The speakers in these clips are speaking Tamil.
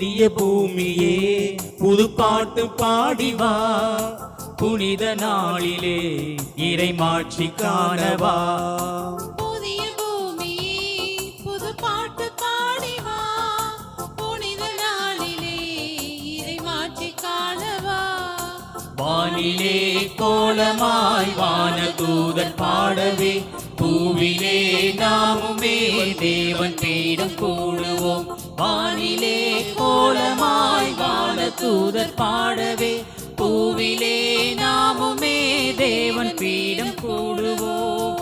புதிய பூமியே புது பாட்டு பாடிவா, புனித நாளிலே இறைமாட்சி காணவா. புதிய பூமியே புது பாட்டு பாடிவா, புனித நாளிலே இறைமாட்சி காணவா. வானிலே கோலமாய் வான தூதர் பாடவே, பூவிலே நாமுமே தேவன் பீடம் கூடுவோம். வானிலே கோலமாய் வான தூதர் பாடவே, பூவிலே நாமுமே தேவன் பீடம் கூடுவோம்.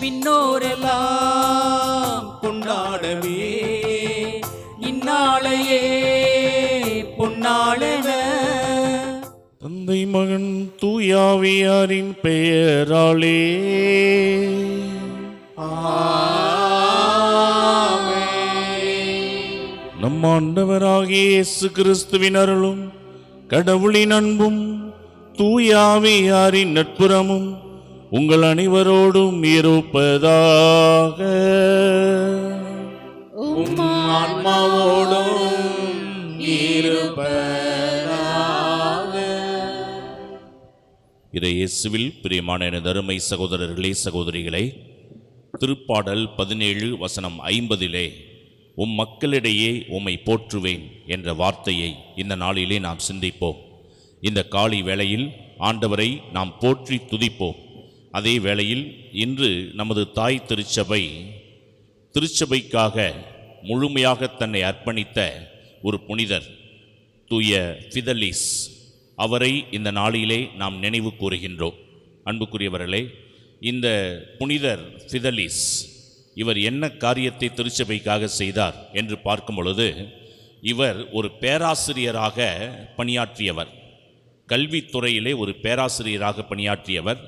விண்ணோரெல்லாம் கொண்டாடவே, இந்நாளையே பொன்னாளென. தந்தை மகன் தூயாவியாரின் பெயராலே நம் ஆண்டவராகிய இயேசு கிறிஸ்துவின் அருளும் கடவுளின் அன்பும் தூயாவியாரின் நட்புறமும் உங்கள் அனைவரோடும் இருப்பதாக. உம் ஆன்மாவோடும் இருப்பதாக. இயேசுவில் பிரியமான எனது அருமை சகோதரர்களே சகோதரிகளே, திருப்பாடல் 17 வசனம் 50 உம் மக்களிடையே உம்மை போற்றுவேன் என்ற வார்த்தையை இந்த நாளிலே நாம் சிந்திப்போம். இந்த காலை வேளையில் ஆண்டவரை நாம் போற்றி துதிப்போம். அதே வேளையில் இன்று நமது தாய் திருச்சபைக்காக முழுமையாக தன்னை அர்ப்பணித்த ஒரு புனிதர் தூய ஃபிதலிஸ், அவரை இந்த நாளிலே நாம் நினைவு கூறுகின்றோம். அன்புக்குரியவர்களே, இந்த புனிதர் ஃபிதலிஸ் இவர் என்ன காரியத்தை திருச்சபைக்காக செய்தார் என்று பார்க்கும் பொழுது, இவர் ஒரு பேராசிரியராக பணியாற்றியவர். கல்வித்துறையிலே ஒரு பேராசிரியராக பணியாற்றியவர்.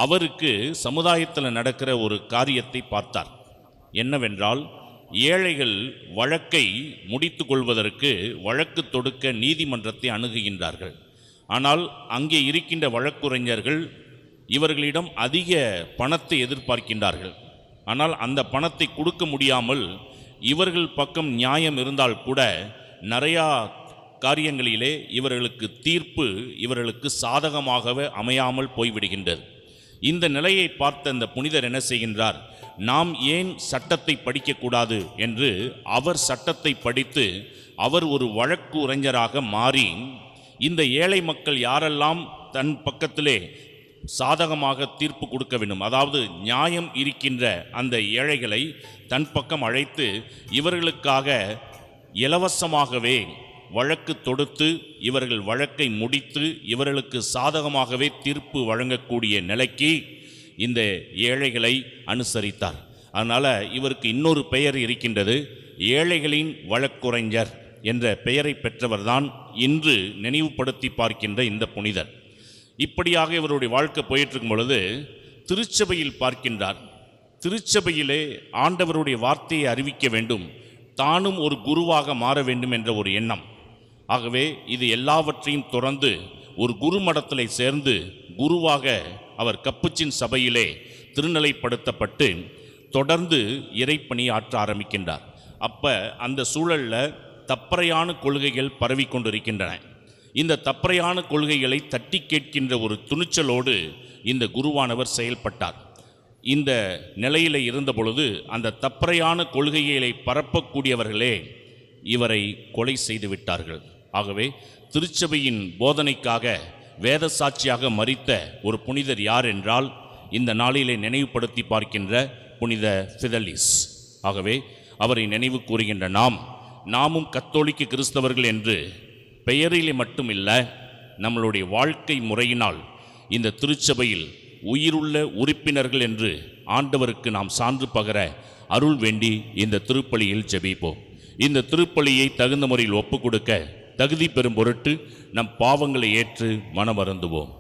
அவருக்கு சமுதாயத்தில் நடக்கிற ஒரு காரியத்தை பார்த்தார். என்னவென்றால், ஏழைகள் வழக்கை முடித்து கொள்வதற்கு வழக்கு தொடுக்க நீதிமன்றத்தை அணுகுகின்றார்கள். ஆனால் அங்கே இருக்கின்ற வழக்குரைஞர்கள் இவர்களிடம் அதிக பணத்தை எதிர்பார்க்கின்றார்கள். ஆனால் அந்த பணத்தை கொடுக்க முடியாமல் இவர்கள் பக்கம் நியாயம் இருந்தால் கூட நிறையா காரியங்களிலே இவர்களுக்கு தீர்ப்பு இவர்களுக்கு சாதகமாகவே அமையாமல் போய்விடுகின்றது. இந்த நிலையை பார்த்த அந்த புனிதர் என்ன செய்கின்றார்? நாம் ஏன் சட்டத்தை படிக்கக்கூடாது என்று அவர் சட்டத்தை படித்து அவர் ஒரு வழக்கு உரைஞராக மாறி, இந்த ஏழை மக்கள் யாரெல்லாம் தன் பக்கத்திலே சாதகமாக தீர்ப்பு கொடுக்க வேண்டும், அதாவது நியாயம் இருக்கின்ற அந்த ஏழைகளை தன் பக்கம் அழைத்து இவர்களுக்காக இலவசமாகவே வழக்கு தொடுத்து இவர்கள் வழக்கை முடித்து இவர்களுக்கு சாதகமாகவே தீர்ப்பு வழங்கக்கூடிய நிலைக்கு இந்த ஏழைகளை அனுசரித்தார். அதனால் இவருக்கு இன்னொரு பெயர் இருக்கின்றது, ஏழைகளின் வழக்குரைஞர் என்ற பெயரை பெற்றவர்தான் இன்று நினைவுபடுத்தி பார்க்கின்ற இந்த புனிதர். இப்படியாக இவருடைய வாழ்க்கை போயிட்டுருக்கும் பொழுது திருச்சபையில் பார்க்கின்றார். திருச்சபையிலே ஆண்டவருடைய வார்த்தையை அறிவிக்க வேண்டும், தானும் ஒரு குருவாக மாற வேண்டும் என்ற ஒரு எண்ணம். ஆகவே இது எல்லாவற்றையும் துறந்து ஒரு குருமடத்திலே சேர்ந்து குருவாக அவர் கப்புச்சின் சபையிலே திருநிலைப்படுத்தப்பட்டு தொடர்ந்து இறைப்பணி ஆற்ற ஆரம்பிக்கின்றார். அப்போ அந்த சூழலில் தப்பறையான கொள்கைகள் பரவி கொண்டிருக்கின்றன. இந்த தப்பறையான கொள்கைகளை தட்டி கேட்கின்ற ஒரு துணிச்சலோடு இந்த குருவானவர் செயல்பட்டார். இந்த நிலையில் இருந்த பொழுது அந்த தப்பறையான கொள்கைகளை பரப்பக்கூடியவர்களே இவரை கொலை செய்து விட்டார்கள். ஆகவே திருச்சபையின் போதனைக்காக வேத சாட்சியாக மரித்த ஒரு புனிதர் யார் என்றால் இந்த நாளிலே நினைவுபடுத்தி பார்க்கின்ற புனித ஃபிதலிஸ். ஆகவே அவரை நினைவு கூறுகின்ற நாமும் கத்தோலிக்க கிறிஸ்தவர்கள் என்று பெயரிலே மட்டுமில்லை, நம்மளுடைய வாழ்க்கை முறையினால் இந்த திருச்சபையில் உயிருள்ள உறுப்பினர்கள் என்று ஆண்டவருக்கு நாம் சான்று பகர அருள் வேண்டி இந்த திருப்பலியில் ஜெபிப்போம். இந்த திருப்பலியை தகுந்த முறையில் ஒப்புக் கொடுக்க தகுதி பெறும் பொருட்டு நம் பாவங்களை ஏற்று மனமருந்துவோம்.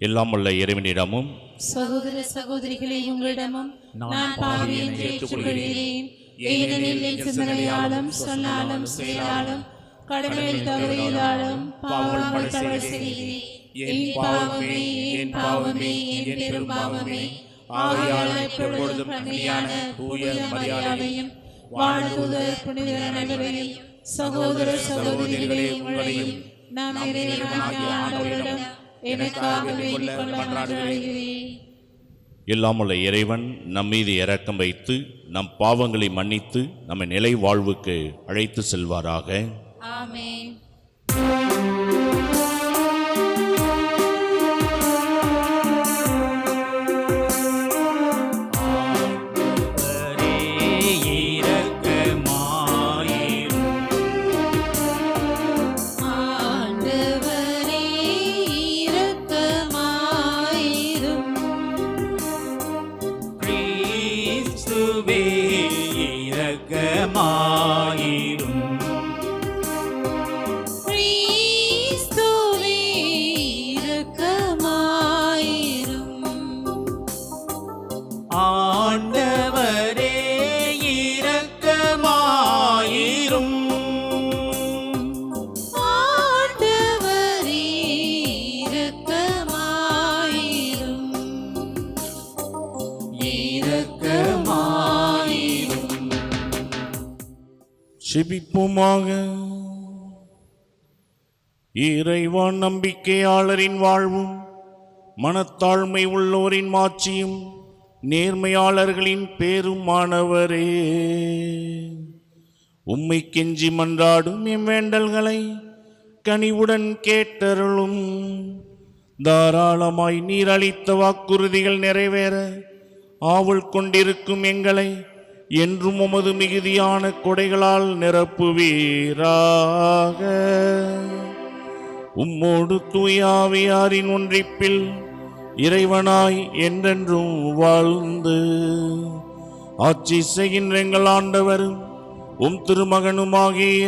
எல்லாம் உள்ள இறைவனிடமும் சகோதர சகோதரிகளே, உங்களிடமும் நான் பாவி என்று ஏற்றுக்கொள்கிறேன். ஏனெனில் என் சிந்தனையாலும் சொன்னாலும் செயலாலும் கடமையில் தவறியதாலும் பாவங்கள் பல செய்கிறேன். என் பாவமே, என் பாவமே, என் பெரும் பாவமே. ஆகையால் எப்பொழுதும் கண்ணியான தூய மரியாதையும் வானதூதர் புனிதர் அனைவரையும் சகோதர சகோதரிகளே, உங்களையும் நாம் இறைவனாகிய ஆண்டவரிடம் எனக்காக வேண்டிக் கொள்ள மன்றாடுகிறேன். எல்லாம் உள்ள இறைவன் நம் மீது இரக்கம் வைத்து நம் பாவங்களை மன்னித்து நம்மை நிலை வாழ்வுக்கு அழைத்து செல்வாராக. ஆமென். ஆண்டவரே இரக்கமாயிரும். கிறிஸ்துவே இரக்கமாயிரும். கிறிஸ்துவே இரக்கமாயிரும். ஆண்டவரே இரக்கமாயிரும். ஆண்டவரே இரக்கமாயிரும். இரக்கமாயிரும். செபிப்போமாக. இறைவா, நம்பிக்கையாளரின் வாழ்வும் மனத்தாழ்மை உள்ளோரின் மாட்சியும் நேர்மையாளர்களின் பேருமானவரே, உம்மை கெஞ்சி மன்றாடும் எம் வேண்டல்களை கனிவுடன் கேட்டருளும். தாராளமாய் நீர் அளித்த வாக்குறுதிகள் நிறைவேற ஆவல் கொண்டிருக்கும் எங்களை என்றும் உமது மிகுதியான கொடைகளால் நிரப்புவீராக. உம்மோடு தூயாவியாரின் ஒன்றிப்பில் இறைவனாய் என்றென்றும் வாழ்ந்து ஆட்சி செய்கின்ற எங்கள் ஆண்டவரும் உம் திருமகனுமாகிய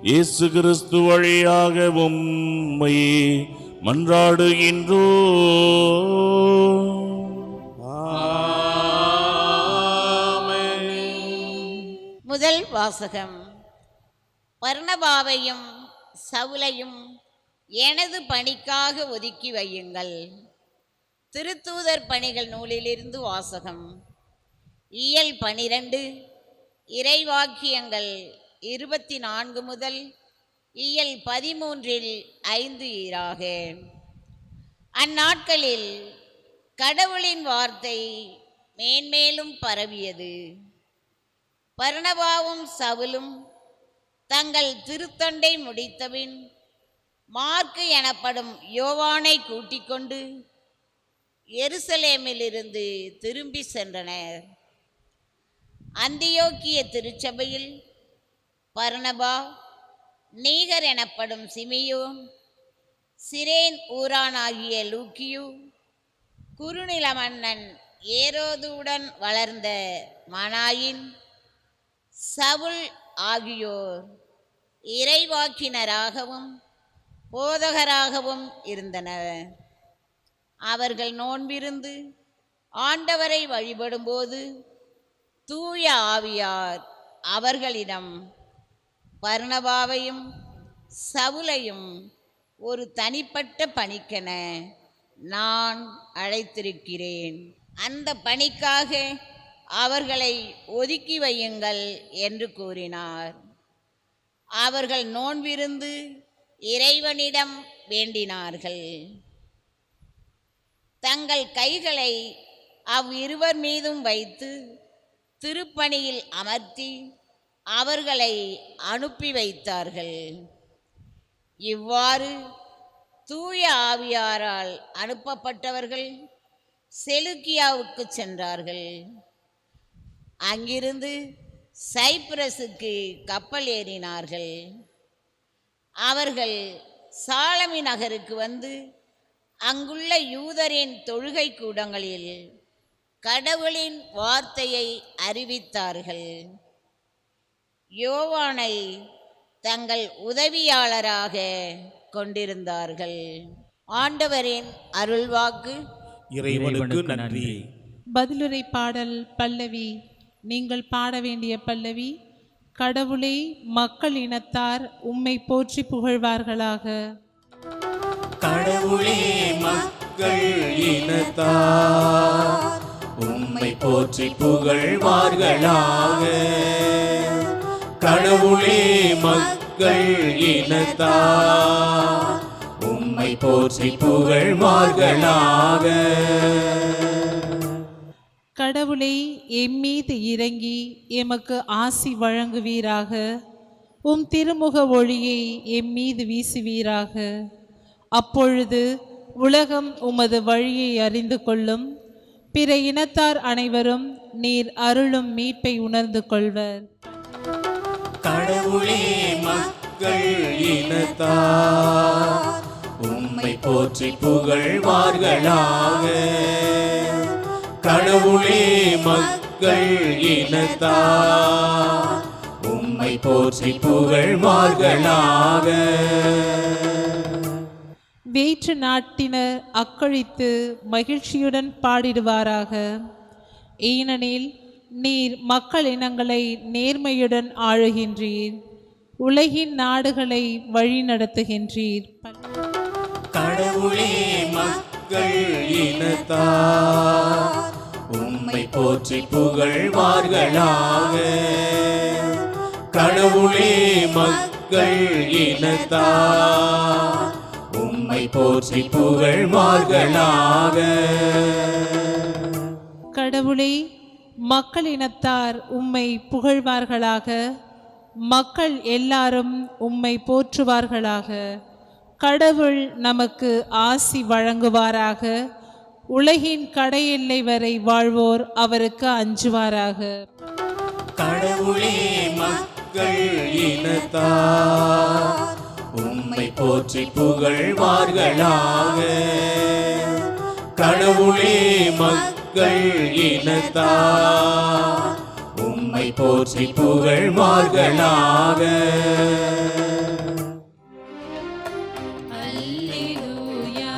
இயேசு கிறிஸ்து வழியாக உம்மை மன்றாடுகின்றோ. முதல் வாசகம். பர்னபாவையும் சவுலையும் எனது பணிக்காக ஒதுக்கி வையுங்கள். திருத்தூதர் பணிகள் நூலிலிருந்து வாசகம். இயல் 12, இறைவாக்கியங்கள் 24 முதல் இயல் 13 5 ஈராக. அந்நாட்களில் கடவுளின் வார்த்தை மேன்மேலும் பரவியது. பர்னபாவும் சவுலும் தங்கள் திருத்தொண்டை முடித்தபின் மார்க்கு எனப்படும் யோவானை கூட்டிக் கொண்டு எருசலேமிலிருந்து திரும்பி சென்றனர். அந்தியோக்கிய திருச்சபையில் பர்னபா, நீகர் எனப்படும் சிமியோன், சிரேன் ஊரானாகிய லூக்கியு, குறுநில மன்னன் ஏரோதுடன் வளர்ந்த மனாயின், சவுல் ஆகியோர் இறைவாக்கினராகவும் போதகராகவும் இருந்தனர். அவர்கள் நோன்பிருந்து ஆண்டவரை வழிபடும்போது தூய ஆவியார் அவர்களிடம் பர்னபாவையும் சவுலையும் ஒரு தனிப்பட்ட பணிக்கென நான் அழைத்திருக்கிறேன், அந்த பணிக்காக அவர்களை ஒதுக்கி வையுங்கள் என்று கூறினார். அவர்கள் நோன்பிருந்து இறைவனிடம் வேண்டினார்கள். தங்கள் கைகளை அவ்விருவர் மீதும் வைத்து திருப்பணியில் அமர்த்தி அவர்களை அனுப்பி வைத்தார்கள். இவ்வாறு தூய ஆவியாரால் அனுப்பப்பட்டவர்கள் செலுக்கியாவுக்கு சென்றார்கள். அங்கிருந்து சைப்ரஸுக்கு கப்பல் ஏறினார்கள். அவர்கள் சாலமி நகருக்கு வந்து அங்குள்ள யூதரின் தொழுகை கூடங்களில் கடவுளின் வார்த்தையை அறிவித்தார்கள். யோவானை தங்கள் உதவியாளராக கொண்டிருந்தார்கள். ஆண்டவரின் அருள்வாக்கு. இறைவனுக்கு நன்றி. பதிலுரை பாடல் பல்லவி. நீங்கள் பாட வேண்டிய பல்லவி. கடவுளே, மக்கள் இனத்தார் உம்மை போற்றி புகழ்வார்களாக. கடவுளே, மக்கள் இனத்தார் உம்மை போற்றி புகழ்வார்களாக. கடவுளே, மக்கள் இனத்தார் உம்மை போற்றி புகழ்வார்களாக. கடவுளே, எம்மீது இறங்கி எமக்கு ஆசி வழங்குவீராக. உம் திருமுக ஒளியை எம்மீது வீசுவீராக. அப்பொழுது உலகம் உமது வழியை அறிந்து கொள்ளும். பிற இனத்தார் அனைவரும் நீர் அருளும் மீட்பை உணர்ந்து கொள்வர். கடவுளே, மக்கள் இனத்தார் உம்மை போற்றி புகழ்வார்களாக. கடவுளே, மக்கள் இனத்தார் உம்மை போற்றி புகழ்வார்களாக. வேற்று நாட்டினர் அக்களித்து மகிழ்ச்சியுடன் பாடிடுவாராக. ஏனெனில் நீர் மக்கள் இனங்களை நேர்மையுடன் ஆளுகின்றீர். உலகின் நாடுகளை வழிநடத்துகின்றீர். கடவுளே, மக்கள் இனத்தார் உம்மை போற்றி புகழ்வார்களாக. கடவுளே, மக்கள் இனத்தார் உம்மை போற்றி புகழ்வார்களாக. கடவுளே, மக்கள் இனத்தார் உம்மை புகழ்வார்களாக. மக்கள் எல்லாரும் உம்மை போற்றுவார்களாக. கடவுள் நமக்கு ஆசி வழங்குவாராக. உலகின் கடையெல்லை வரை வாழ்வோர் அவருக்கு அஞ்சுவாராக. கடவுளே, மக்கள் இனத்தார் உம்மை போற்றி புகழ்வார்களாக. கடவுளே, மக்கள் இனத்தார் உம்மை போற்றி புகழ்வார்களாக. அல்லேலூயா,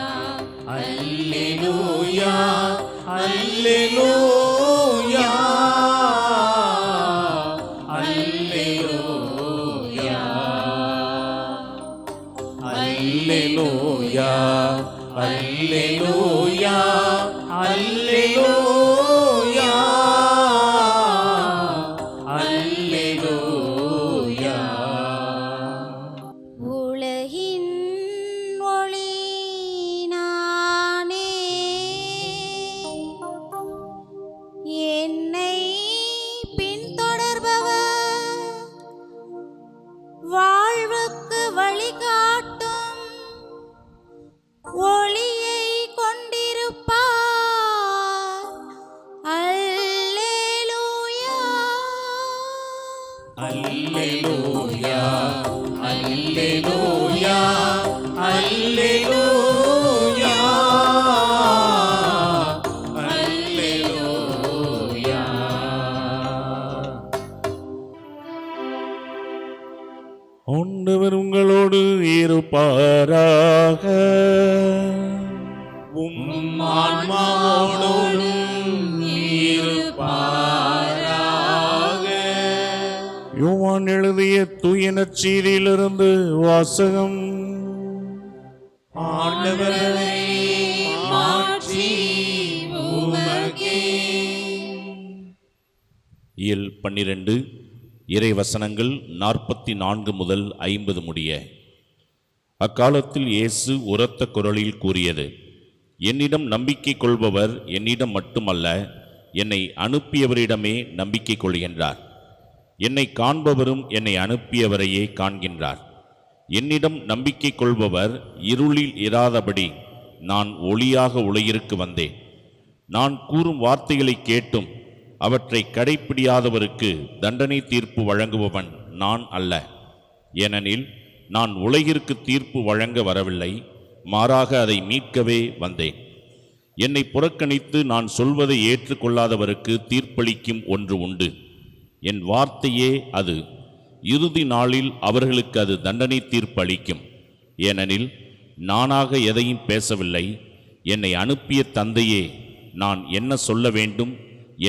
அல்லேலூயா, அல்லேலூயா, அல்லேலூயா, அல்லேலூயா, அல்லேலூயா, அல்லேலூயா, அல்லேலூயா. உலகின் ஒளி நானே, என்னை பின்தொடர்பவர் வாழ்வுக்கு வழிகாட்டும் ஒளியை கொண்டிருப்பார். அல்லேலூயா, அல்லேலூயா, அல்லேலூயா, அல்லேலூயா, அல்லேலூயா. ஆண்டவர் உங்களோடு இருப்பாராக. உம் ஆன்மாவோடும் இருப்பாராக. யோவான் எழுதிய தூய நற்செய்தியிலிருந்து வாசகம். ஆண்டவரே, மாட்சி உமக்கே. இயல் 12 இறை வசனங்கள் 44 முதல் 50 முடிய. அக்காலத்தில் இயேசு உரத்த குரலில் கூறியது, என்னிடம் நம்பிக்கை கொள்பவர் என்னிடம் மட்டுமல்ல, என்னை அனுப்பியவரிடமே நம்பிக்கை கொள்கின்றார். என்னை காண்பவரும் என்னை அனுப்பியவரையே காண்கின்றார். என்னிடம் நம்பிக்கை கொள்பவர் இருளில் இராதபடி நான் ஒளியாக உலகிற்கு வந்தேன். நான் கூறும் வார்த்தைகளை கேட்டும் அவற்றை கடைப்பிடியாதவருக்கு தண்டனை தீர்ப்பு வழங்குபவன் நான் அல்ல. ஏனெனில் நான் உலகிற்கு தீர்ப்பு வழங்க வரவில்லை, மாறாக அதை மீட்கவே வந்தேன். என்னை புறக்கணித்து நான் சொல்வதை ஏற்றுக்கொள்ளாதவருக்கு தீர்ப்பளிக்கும் ஒன்று உண்டு. என் வார்த்தையே அது. இறுதி நாளில் அவர்களுக்கு அது தண்டனை தீர்ப்பு அளிக்கும். ஏனெனில் நானாக எதையும் பேசவில்லை. என்னை அனுப்பிய தந்தையே நான் என்ன சொல்ல வேண்டும்,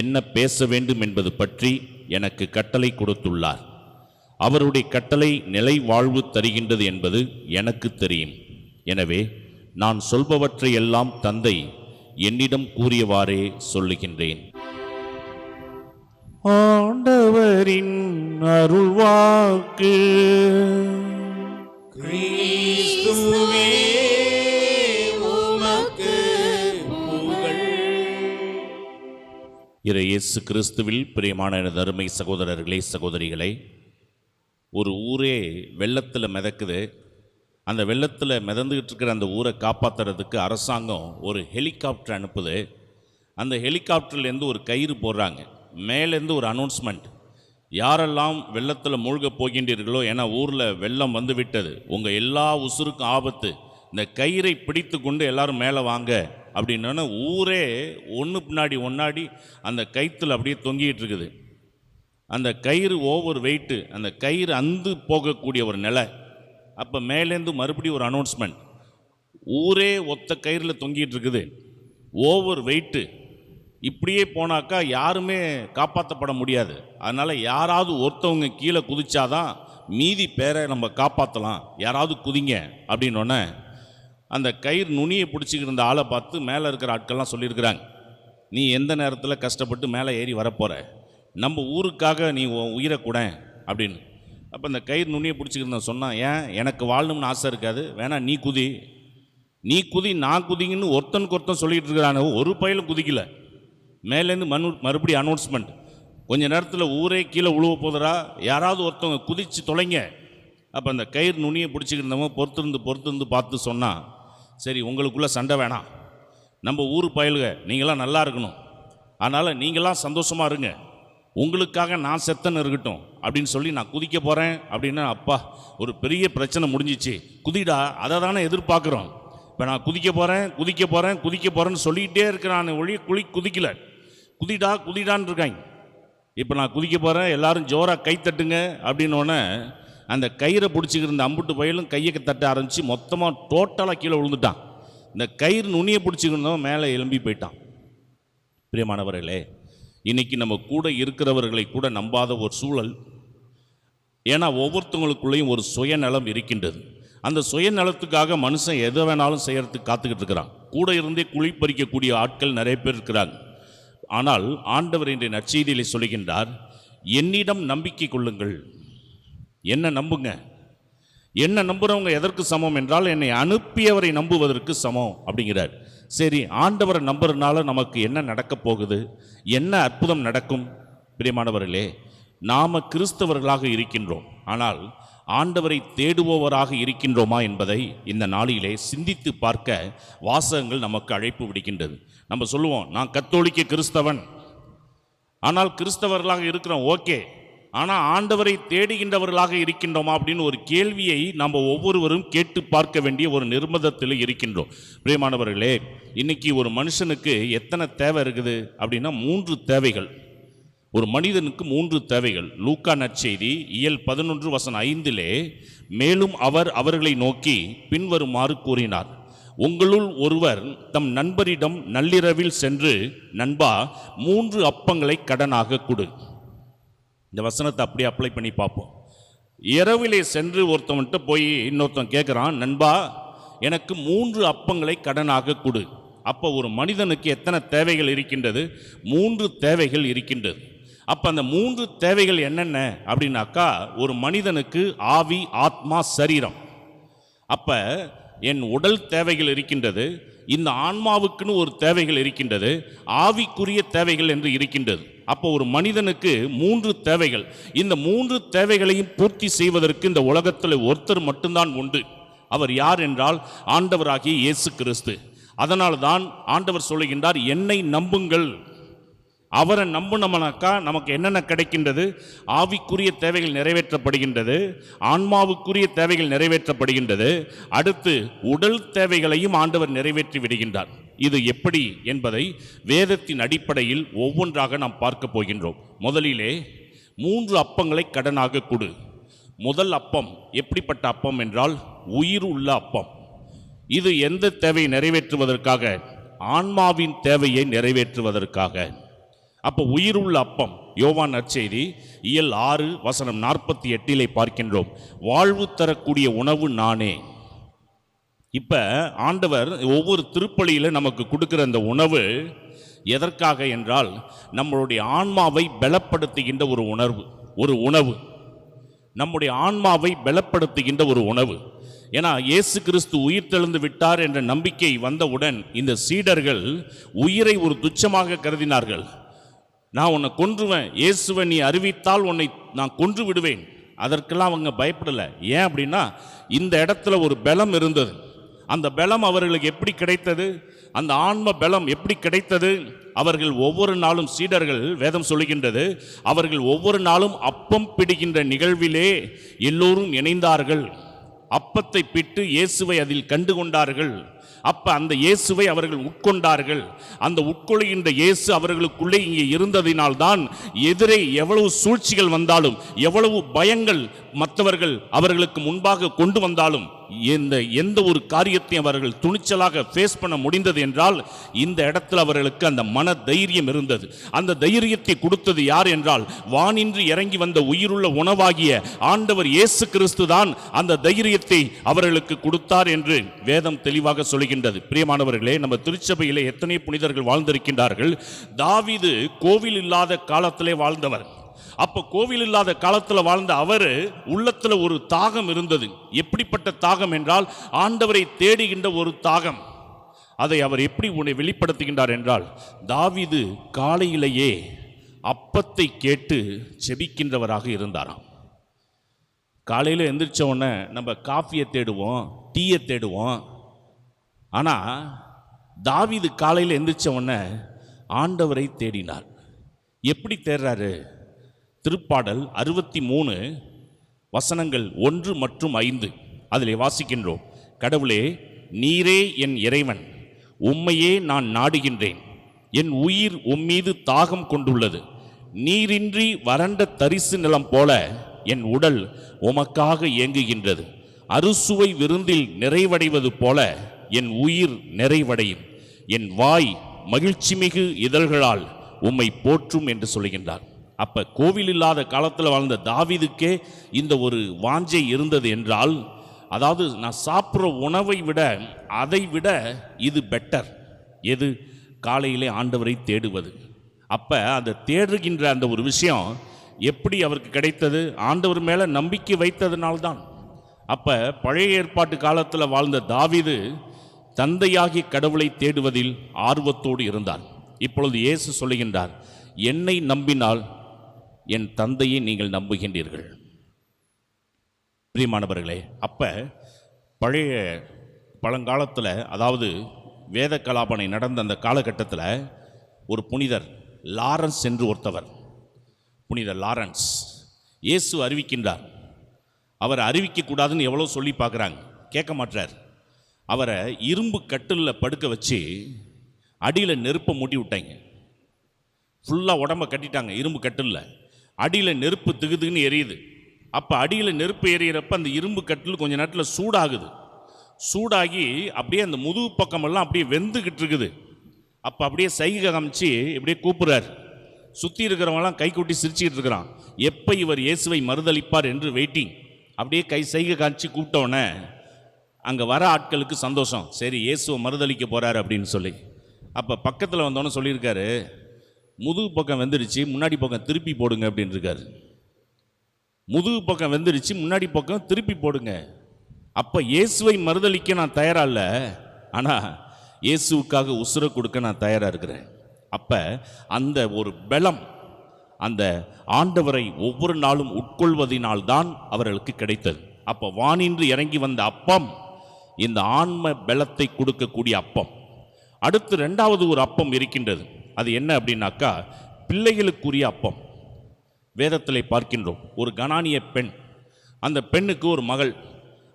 என்ன பேச வேண்டும் என்பது பற்றி எனக்கு கட்டளை கொடுத்துள்ளார். அவருடைய கட்டளை நிலை வாழ்வு தருகின்றது என்பது எனக்கு தெரியும். எனவே நான் சொல்பவற்றை எல்லாம் தந்தை என்னிடம் கூறியவாறே சொல்லுகின்றேன். ஆண்டவரின் அருள்வாக்கு. கிறிஸ்துவே உமக்கு புகழ். இயேசு கிறிஸ்துவில் பிரியமான எனது அருமை சகோதரர்களே, சகோதரிகளே, ஒரு ஊரே வெள்ளத்தில் மிதக்குது. அந்த வெள்ளத்தில் மிதந்துக்கிட்டு இருக்கிற அந்த ஊரை காப்பாற்றுறதுக்கு அரசாங்கம் ஒரு ஹெலிகாப்டர் அனுப்புது. அந்த ஹெலிகாப்டர்லேருந்து ஒரு கயிறு போடுறாங்க. மேலேருந்து ஒரு அனௌன்ஸ்மெண்ட், யாரெல்லாம் வெள்ளத்தில் மூழ்க போகின்றீர்களோ, ஏன்னா ஊரில் வெள்ளம் வந்து விட்டது, உங்கள் எல்லா உசுருக்கும் ஆபத்து, இந்த கயிறை பிடித்து கொண்டு எல்லாரும் மேலே வாங்க அப்படின்னா ஊரே ஒன்று பின்னாடி ஒன்னாடி அந்த கயிற்றுல அப்படியே தொங்கிட்டு இருக்குது. அந்த கயிறு ஓவர் வெயிட்டு, அந்த கயிறு அந்து போகக்கூடிய ஒரு நிலை. அப்போ மேலேருந்து மறுபடியும் ஒரு அனௌன்ஸ்மெண்ட், ஊரே ஒத்த கயிறில் தொங்கிட்டு இருக்குது, ஓவர் வெயிட்டு, இப்படியே போனாக்கா யாருமே காப்பாற்றப்பட முடியாது. அதனால் யாராவது ஒருத்தவங்க கீழே குதிச்சாதான் மீதி பேரை நம்ம காப்பாற்றலாம், யாராவது குதிங்க அப்படின்னோடனே அந்த கயிறு நுனியை பிடிச்சிக்கிட்டு இருந்த ஆளை பார்த்து மேலே இருக்கிற ஆட்கள்லாம் சொல்லியிருக்கிறாங்க, நீ எந்த நேரத்தில் கஷ்டப்பட்டு மேலே ஏறி வரப்போகிற, நம்ம ஊருக்காக நீ உயிரை கூட அப்படின்னு. அப்போ அந்த கயிறு நுனியை பிடிச்சிக்கிட்டு சொன்னான், ஏன் எனக்கு வாழணும்னு ஆசை இருக்காது, வேணா நீ குதி, நீ குதி, நான் குதிங்கன்னு ஒருத்தனுக்கு ஒருத்தன் சொல்லிகிட்டு இருக்கிறாங்க. ஒரு பயிலும் குதிக்கலை. மேலேருந்து மறுபடியும் அனௌன்ஸ்மெண்ட், கொஞ்சம் நேரத்தில் ஊரே கீழே உழுவ போதுரா, யாராவது ஒருத்தவங்க குதித்து தொலைங்க. அப்போ அந்த கயிறு நுனியை பிடிச்சிக்கிருந்தவங்க பொறுத்திருந்து பார்த்து சொன்னான், சரி உங்களுக்குள்ளே சண்டை வேணாம், நம்ம ஊர் பயலுக நீங்களாம் நல்லா இருக்கணும், அதனால் நீங்களாம் சந்தோஷமாக இருங்க, உங்களுக்காக நான் செத்தன்னு இருக்கட்டும் அப்படின்னு சொல்லி நான் குதிக்க போகிறேன் அப்படின்னா, அப்பா ஒரு பெரிய பிரச்சனை முடிஞ்சிச்சு, குதிடா, அதை தானே எதிர்பார்க்குறோம். இப்போ நான் குதிக்க போகிறேன்னு சொல்லிக்கிட்டே இருக்கிறான் ஒளி குதிக்கலை. குதிடான்னு இருக்காங்க. இப்போ நான் குதிக்க போகிறேன், எல்லாரும் ஜோராக கை தட்டுங்க அப்படின்னோடனே அந்த கயிறை பிடிச்சிக்கிற இந்த அம்புட்டு பயிலும் கையை தட்ட ஆரம்பித்து மொத்தமாக டோட்டலாக கீழே விழுந்துட்டான். இந்த கயிறு நுனியை பிடிச்சிக்கிருந்தவன் மேலே எலும்பி போயிட்டான். பிரியமானவர்களே, இன்றைக்கி நம்ம கூட இருக்கிறவர்களை கூட நம்பாத ஒரு சூழல். ஏன்னா ஒவ்வொருத்தவங்களுக்குள்ளேயும் ஒரு சுயநலம் இருக்கின்றது. அந்த சுயநலத்துக்காக மனுஷன் எதை வேணாலும் செய்யறதுக்கு காத்துக்கிட்டு இருக்கிறான். கூட இருந்தே குழி பறிக்கக்கூடிய ஆட்கள் நிறைய பேர் இருக்கிறாங்க. ஆனால் ஆண்டவர் இன்றைய நற்செய்தியிலே சொல்லுகின்றார், என்னிடம் நம்பிக்கை கொள்ளுங்கள். என்ன நம்புங்க. என்ன நம்புறவங்க எதற்கு சமம் என்றால் என்னை அனுப்பியவரை நம்புவதற்கு சமம் அப்படிங்கிறார். சரி, ஆண்டவரை நம்புறதுனால நமக்கு என்ன நடக்க போகுது, என்ன அற்புதம் நடக்கும்? பிரியமானவர்களே, நாம் கிறிஸ்தவர்களாக இருக்கின்றோம், ஆனால் ஆண்டவரை தேடுபவராக இருக்கின்றோமா என்பதை இந்த நாளிலே சிந்தித்து பார்க்க வாசகங்கள் நமக்கு அழைப்பு விடுக்கின்றது. நம்ம சொல்லுவோம், நான் கத்தோலிக்க கிறிஸ்தவன், ஆனால் கிறிஸ்தவர்களாக இருக்கிறோம், ஓகே, ஆனால் ஆண்டவரை தேடுகின்றவர்களாக இருக்கின்றோமா அப்படின்னு ஒரு கேள்வியை நாம் ஒவ்வொருவரும் கேட்டு பார்க்க வேண்டிய ஒரு நிர்பந்தத்தில் இருக்கின்றோம். பிரியமானவர்களே, இன்னைக்கு ஒரு மனுஷனுக்கு எத்தனை தேவை இருக்குது அப்படின்னா 3 தேவைகள். ஒரு மனிதனுக்கு 3 தேவைகள். லூக்கா நற்செய்தி இயல் 11:5 மேலும் அவர் அவர்களை நோக்கி பின்வருமாறு கூறினார், உங்களுள் ஒருவர் தம் நண்பரிடம் நள்ளிரவில் சென்று, நண்பா 3 அப்பங்களை கடனாக கொடு. இந்த வசனத்தை அப்படியே அப்ளை பண்ணி பார்ப்போம். இரவிலே சென்று ஒருத்தவன்கிட்ட போய் இன்னொருத்தன் கேட்குறான், நண்பா எனக்கு 3 அப்பங்களை கடனாக கொடு. அப்போ ஒரு மனிதனுக்கு எத்தனை தேவைகள் இருக்கின்றது? 3 தேவைகள் இருக்கின்றது. அப்போ அந்த 3 தேவைகள் என்னென்ன அப்படின்னாக்கா, ஒரு மனிதனுக்கு ஆவி, ஆத்மா, சரீரம். அப்போ என் உடல் தேவைகள் இருக்கின்றது, இந்த ஆன்மாவுக்குன்னு ஒரு தேவைகள் இருக்கின்றது, ஆவிக்குரிய தேவைகள் என்று இருக்கின்றது. அப்போ ஒரு மனிதனுக்கு 3 தேவைகள். இந்த 3 தேவைகளையும் பூர்த்தி செய்வதற்கு இந்த உலகத்தில் ஒருத்தர் மட்டும்தான் உண்டு. அவர் யார் என்றால் ஆண்டவராகிய இயேசு கிறிஸ்து. அதனால் தான் ஆண்டவர் சொல்லுகின்றார், என்னை நம்புங்கள். அவரை நம்புனோம்னாக்கா நமக்கு என்னென்ன கிடைக்கின்றது? ஆவிக்குரிய தேவைகள் நிறைவேற்றப்படுகின்றது, ஆன்மாவுக்குரிய தேவைகள் நிறைவேற்றப்படுகின்றது, அடுத்து உடல் தேவைகளையும் ஆண்டவர் நிறைவேற்றி விடுகின்றார். இது எப்படி என்பதை வேதத்தின் அடிப்படையில் ஒவ்வொன்றாக நாம் பார்க்க போகின்றோம். முதலிலே 3 அப்பங்களை கடனாக கொடு. முதல் அப்பம் எப்படிப்பட்ட அப்பம் என்றால் உயிர் உள்ள அப்பம். இது எந்த தேவையை நிறைவேற்றுவதற்காக? ஆன்மாவின் தேவையை நிறைவேற்றுவதற்காக. அப்போ உயிருள்ள அப்பம். யோவான் நற்செய்தி இயல் 6 வசனம் 48 பார்க்கின்றோம். வாழ்வு தரக்கூடிய உணவு நானே. இப்போ ஆண்டவர் ஒவ்வொரு திருப்பலியில் நமக்கு கொடுக்குற அந்த உணவு எதற்காக என்றால் நம்மளுடைய ஆன்மாவை பலப்படுத்துகின்ற ஒரு உணவு. நம்முடைய ஆன்மாவை பலப்படுத்துகின்ற ஒரு உணவு. ஏன்னா இயேசு கிறிஸ்து உயிர் தெழுந்து விட்டார் என்ற நம்பிக்கை வந்தவுடன் இந்த சீடர்கள் உயிரை ஒரு துச்சமாக கருதினார்கள். நான் உன்னை கொன்றுவேன், இயேசுவை நீ அறிவித்தால் உன்னை நான் கொன்று விடுவேன். அதற்கெல்லாம் அவங்க பயப்படலை. ஏன் அப்படின்னா இந்த இடத்துல ஒரு பலம் இருந்தது. அந்த பலம் அவர்களுக்கு எப்படி கிடைத்தது? அந்த ஆன்ம பலம் எப்படி கிடைத்தது? அவர்கள் ஒவ்வொரு நாளும், சீடர்கள் வேதம் சொல்லுகின்றது, அவர்கள் ஒவ்வொரு நாளும் அப்பம் பிடிக்கின்ற நிகழ்விலே எல்லோரும் இணைந்தார்கள். அப்பத்தை பிட்டு இயேசுவை அதில் கண்டு கொண்டார்கள். அப்ப அந்த இயேசுவை அவர்கள் உட்கொண்டார்கள். அந்த உட்கொள்கின்ற இயேசு அவர்களுக்குள்ளே இங்கே இருந்ததினால்தான் எதிரே எவ்வளவு சூழ்ச்சிகள் வந்தாலும், எவ்வளவு பயங்கள் மற்றவர்கள் அவர்களுக்கு முன்பாக கொண்டு வந்தாலும் எந்த ஒரு காரியத்தையும் அவர்கள் துணிச்சலாக ஃபேஸ் பண்ண முடிந்தது என்றால் இந்த இடத்துல அவர்களுக்கு அந்த மன தைரியம் இருந்தது. அந்த தைரியத்தை கொடுத்தது யார் என்றால் வானின்று இறங்கி வந்த உயிருள்ள உணவாகிய ஆண்டவர் இயேசு கிறிஸ்து தான் அந்த தைரியத்தை அவர்களுக்கு கொடுத்தார் என்று வேதம் தெளிவாக சொல்கின்றது. பிரியமானவர்களே, நம்ம திருச்சபையிலே எத்தனை புனிதர்கள் வாழ்ந்திருக்கின்றார்கள். தாவீது கோவில் இல்லாத காலத்திலே வாழ்ந்தவர். அப்போ கோவில் இல்லாத காலத்தில் வாழ்ந்த அவர் உள்ளத்தில் ஒரு தாகம் இருந்தது. எப்படிப்பட்ட தாகம் என்றால் ஆண்டவரை தேடுகின்ற ஒரு தாகம். அதை அவர் எப்படி வெளிப்படுத்துகின்றார் என்றால் தாவீது காலையிலேயே அப்பத்தை கேட்டு செபிக்கின்றவராக இருந்தாராம். காலையில் எந்திரிச்ச உடனே நம்ம காஃபியை தேடுவோம், டீயை தேடுவோம். ஆனால் தாவீது காலையில் எந்திரிச்ச உடனே ஆண்டவரை தேடினார். எப்படி தேடுறாரு? திருப்பாடல் 63 வசனங்கள் 1 மற்றும் 5 அதில் வாசிக்கின்றோம். கடவுளே, நீரே என் இறைவன், உம்மையே நான் நாடுகின்றேன். என் உயிர் உம்மீது தாகம் கொண்டுள்ளது. நீரின்றி வறண்ட தரிசு நிலம் போல என் உடல் உமக்காக ஏங்குகின்றது. அறுசுவை விருந்தில் நிறைவடைவது போல என் உயிர் நிறைவடையும். என் வாய் மகிழ்ச்சிமிகு இதழ்களால் உம்மை போற்றும் என்று சொல்லுகின்றார். அப்போ கோவில் இல்லாத காலத்தில் வாழ்ந்த தாவீதுக்கே இந்த ஒரு வாஞ்சை இருந்தது என்றால், அதாவது நான் சாப்பிட்ற உணவை விட அதை விட இது பெட்டர். எது? காலையிலே ஆண்டவரை தேடுவது. அப்போ அந்த தேடுகின்ற அந்த ஒரு விஷயம் எப்படி அவருக்கு கிடைத்தது? ஆண்டவர் மேலே நம்பிக்கை வைத்ததுனால்தான். அப்போ பழைய ஏற்பாட்டு காலத்தில் வாழ்ந்த தாவீது தந்தையாகிய கடவுளை தேடுவதில் ஆர்வத்தோடு இருந்தார். இப்பொழுது இயேசு சொல்லுகின்றார், என்னை நம்பினால் என் தந்தையை நீங்கள் நம்புகின்றீர்கள். பிரியமானவர்களே, அப்போ பழங்காலத்தில், அதாவது வேத கலாபனை நடந்த அந்த காலகட்டத்தில் ஒரு புனிதர் லாரன்ஸ் என்று ஒருத்தவர், புனிதர் லாரன்ஸ், இயேசு அறிவிக்கின்றார். அவரை அறிவிக்கக்கூடாதுன்னு எவ்வளோ சொல்லி பார்க்குறாங்க, கேட்க மாட்டார். அவரை இரும்பு கட்டிலில் படுக்க வச்சு அடியில் நெருப்பை மூட்டி விட்டாங்க. ஃபுல்லாக உடம்பை கட்டிட்டாங்க இரும்பு கட்டிலில். அடியில் நெருப்பு திகுதுன்னு எரியுது. அப்போ அடியில் நெருப்பு எரியிறப்ப அந்த இரும்பு கட்டில் கொஞ்ச நேரத்தில் சூடாகுது. சூடாகி அப்படியே அந்த முதுகு பக்கமெல்லாம் அப்படியே வெந்துக்கிட்டு இருக்குது. அப்போ அப்படியே சைகை காமிச்சு இப்படியே கூப்பிட்றாரு. சுற்றி இருக்கிறவங்களாம் கை கொட்டி சிரிச்சுக்கிட்டு இருக்கிறான். எப்போ இவர் இயேசுவை மறுதளிப்பார் என்று வெயிட்டிங். அப்படியே சைகை காமிச்சு கூப்பிட்டோன்னே அங்கே வர ஆட்களுக்கு சந்தோஷம், சரி இயேசுவை மறுதளிக்க போகிறாரு அப்படின்னு சொல்லி. அப்போ பக்கத்தில் வந்தோன்னு சொல்லியிருக்காரு, முதுகு பக்கம் வெந்துருச்சு, முன்னாடி பக்கம் திருப்பி போடுங்க அப்படின்னு இருக்காரு. முதுகு பக்கம் வெந்துருச்சு, முன்னாடி பக்கம் திருப்பி போடுங்க. அப்போ இயேசுவை மறுதளிக்க நான் தயாராக இல்லை, ஆனால் இயேசுவுக்காக உசுரை கொடுக்க நான் தயாராக இருக்கிறேன். அப்போ அந்த ஒரு பலம் அந்த ஆண்டவரை ஒவ்வொரு நாளும் உட்கொள்வதினால்தான் அவர்களுக்கு கிடைத்தது. அப்போ வானின்று இறங்கி வந்த அப்பம் இந்த ஆன்ம பலத்தை கொடுக்கக்கூடிய அப்பம். அடுத்து 2வது ஒரு அப்பம் இருக்கின்றது. அது என்ன அப்படின்னாக்கா, பிள்ளைகளுக்குரிய அப்பம். வேதத்திலே பார்க்கின்றோம், ஒரு கனானிய பெண், அந்த பெண்ணுக்கு ஒரு மகள்,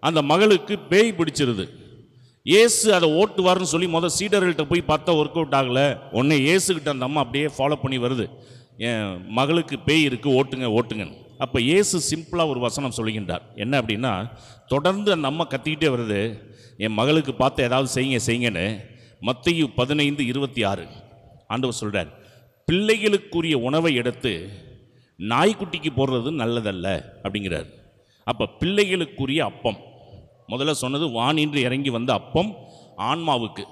அந்த மகளுக்கு பேய் பிடிச்சிருது. இயேசு அதை ஓட்டுவார்னு சொல்லி சீடர்கள்ட்ட போய் பார்த்தா ஒர்க் அவுட் ஆகலை. உடனே இயேசுக்கிட்ட அந்த அம்மா அப்படியே ஃபாலோ பண்ணி வருது, என் மகளுக்கு பேய் இருக்குது, ஓட்டுங்க ஓட்டுங்க. அப்போ இயேசு சிம்பிளாக ஒரு வசனம் சொல்லுகின்றார். என்ன அப்படின்னா, தொடர்ந்து அந்த அம்மா கத்திக்கிட்டே வருது, என் மகளுக்கு பார்த்து ஏதாவது செய்யுங்கன்னு. மத்தேயு 15:26 ஆண்டவர் சொல்கிறார், பிள்ளைகளுக்குரிய உணவை எடுத்து நாய்க்குட்டிக்கு போடுறது நல்லதல்ல அப்படிங்கிறார். அப்போ பிள்ளைகளுக்குரிய அப்பம், முதல்ல சொன்னது வானின்று இறங்கி வந்த அப்பம் ஆன்மாவுக்கு.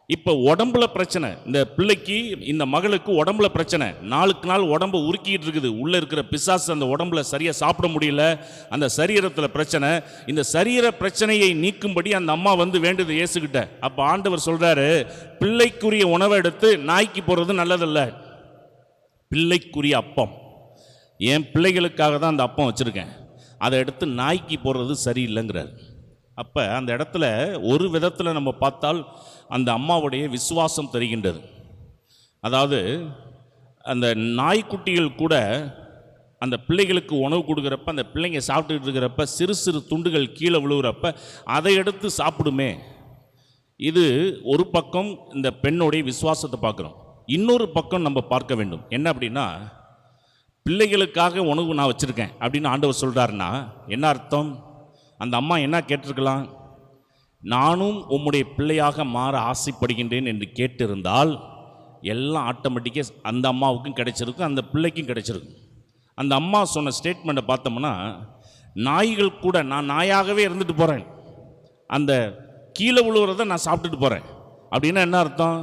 இப்போ உடம்புல பிரச்சனை, இந்த பிள்ளைக்கு இந்த மகளுக்கு உடம்புல பிரச்சனை, நாளுக்கு நாள் உடம்பு உருக்கிட்டு இருக்குது. உள்ளே இருக்கிற பிசாசு அந்த உடம்புல சரியாக சாப்பிட முடியல, அந்த சரீரத்தில் பிரச்சனை. இந்த சரீர பிரச்சனையை நீக்கும்படி அந்த அம்மா வந்து வேண்டுது இயேசுகிட்ட. அப்போ ஆண்டவர் சொல்கிறாரு, பிள்ளைக்குரிய உணவை எடுத்து நாய்க்கு போடுறது நல்லதல்ல. பிள்ளைக்குரிய அப்பம், என் பிள்ளைகளுக்காக தான் அந்த அப்பம் வச்சுருக்கேன், அதை எடுத்து நாய்க்கு போடுறது சரியில்லைங்கிறார். அப்போ அந்த இடத்துல ஒரு விதத்தில் நம்ம பார்த்தால் அந்த அம்மாவுடைய விசுவாசம் தெரிகின்றது. அதாவது அந்த நாய்க்குட்டிகள் கூட அந்த பிள்ளைகளுக்கு உணவு கொடுக்குறப்ப, அந்த பிள்ளைங்க சாப்பிட்டுக்கிட்டு இருக்கிறப்ப சிறு சிறு துண்டுகள் கீழே விழுகிறப்ப அதை எடுத்து சாப்பிடுமே. இது ஒரு பக்கம் இந்த பெண்ணுடைய விசுவாசத்தை பார்க்குறோம். இன்னொரு பக்கம் நம்ம பார்க்க வேண்டும். என்ன அப்படின்னா, பிள்ளைகளுக்காக உணவு நான் வச்சுருக்கேன் அப்படின்னு ஆண்டவர் சொல்கிறாருன்னா என்ன அர்த்தம்? அந்த அம்மா என்ன கேட்டிருக்கலாம்? நானும் உம்முடைய பிள்ளையாக மாற ஆசைப்படுகின்றேன் என்று கேட்டிருந்தால் எல்லாம் ஆட்டோமேட்டிக்காக அந்த அம்மாவுக்கும் கிடைச்சிருக்கும், அந்த பிள்ளைக்கும் கிடைச்சிருக்கும். அந்த அம்மா சொன்ன ஸ்டேட்மெண்ட்டை பார்த்தோம்னா, நாய்கள் கூட நான் நாயாகவே இருந்துட்டு போகிறேன், அந்த கீழே விழுவுறதை நான் சாப்பிட்டுட்டு போகிறேன் அப்படின்னா என்ன அர்த்தம்?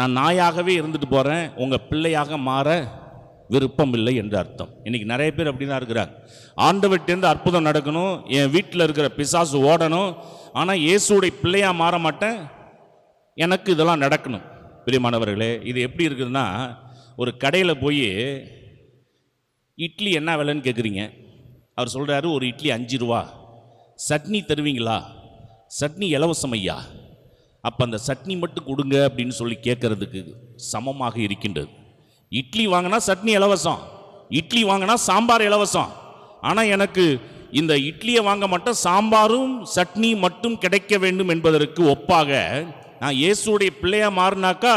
நான் நாயாகவே இருந்துட்டு போகிறேன், உங்கள் பிள்ளையாக மாற விருப்பம் இல்லை என்று அர்த்தம். இன்றைக்கி நிறைய பேர் அப்படி தான் இருக்கிறாங்க. ஆண்டவர்கிட்டேருந்து அற்புதம் நடக்கணும், என் வீட்டில் இருக்கிற பிசாசு ஓடணும், ஆனால் இயேசுடைய பிள்ளையாக மாற மாட்டேன், எனக்கு இதெல்லாம் நடக்கணும். பிரியமானவர்களே, இது எப்படி இருக்குதுன்னா, ஒரு கடையில் போய் இட்லி என்ன விலைன்னு கேட்குறீங்க. அவர் சொல்கிறாரு, ஒரு இட்லி 5 ரூபா, சட்னி தருவீங்களா? சட்னி இலவசம் ஐயா. அப்போ அந்த சட்னி மட்டும் கொடுங்க அப்படின்னு சொல்லி கேட்கறதுக்கு சமமாக இருக்கின்றது. இட்லி வாங்கினா சட்னி இலவசம், இட்லி வாங்கினா சாம்பார் இலவசம். ஆனால் எனக்கு இந்த இட்லியை வாங்க மாட்டேன், சாம்பாரும் சட்னி மட்டும் கிடைக்க வேண்டும் என்பதற்கு ஒப்பாக நான் இயேசுடைய பிள்ளையா மாறினாக்கா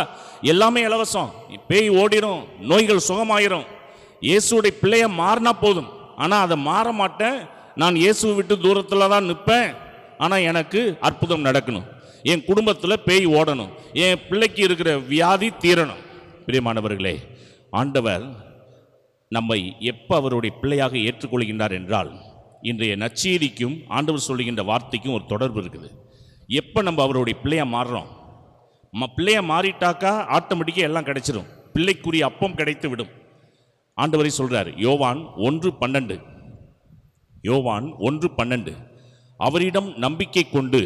எல்லாமே இலவசம், பேய் ஓடிடும், நோய்கள் சுகமாயிரும். இயேசுடைய பிள்ளையா மாறினா போதும். ஆனால் அதை மாற மாட்டேன், நான் இயேசுவை விட்டு தூரத்தில் தான் நிற்பேன். ஆனால் எனக்கு அற்புதம் நடக்கணும், என் குடும்பத்தில் பேய் ஓடணும், என் பிள்ளைக்கு இருக்கிற வியாதி தீரணும். பிரியமானவர்களே, ஆண்டவர் நம்மை எப்போ அவருடைய பிள்ளையாக ஏற்றுக்கொள்கின்றார் என்றால், இன்றைய நற்செய்திக்கும் ஆண்டவர் சொல்லுகின்ற வார்த்தைக்கும் ஒரு தொடர்பு இருக்குது. எப்போ நம்ம அவருடைய பிள்ளையாக மாறுறோம், பிள்ளையாக மாறிட்டாக்கா ஆட்டோமேட்டிக்காக எல்லாம் கிடைச்சிடும், பிள்ளைக்குரிய அப்பம் கிடைத்து விடும். ஆண்டவரை சொல்கிறார் யோவான் 1:12, யோவான் 1:12, அவரிடம் நம்பிக்கை கொண்டு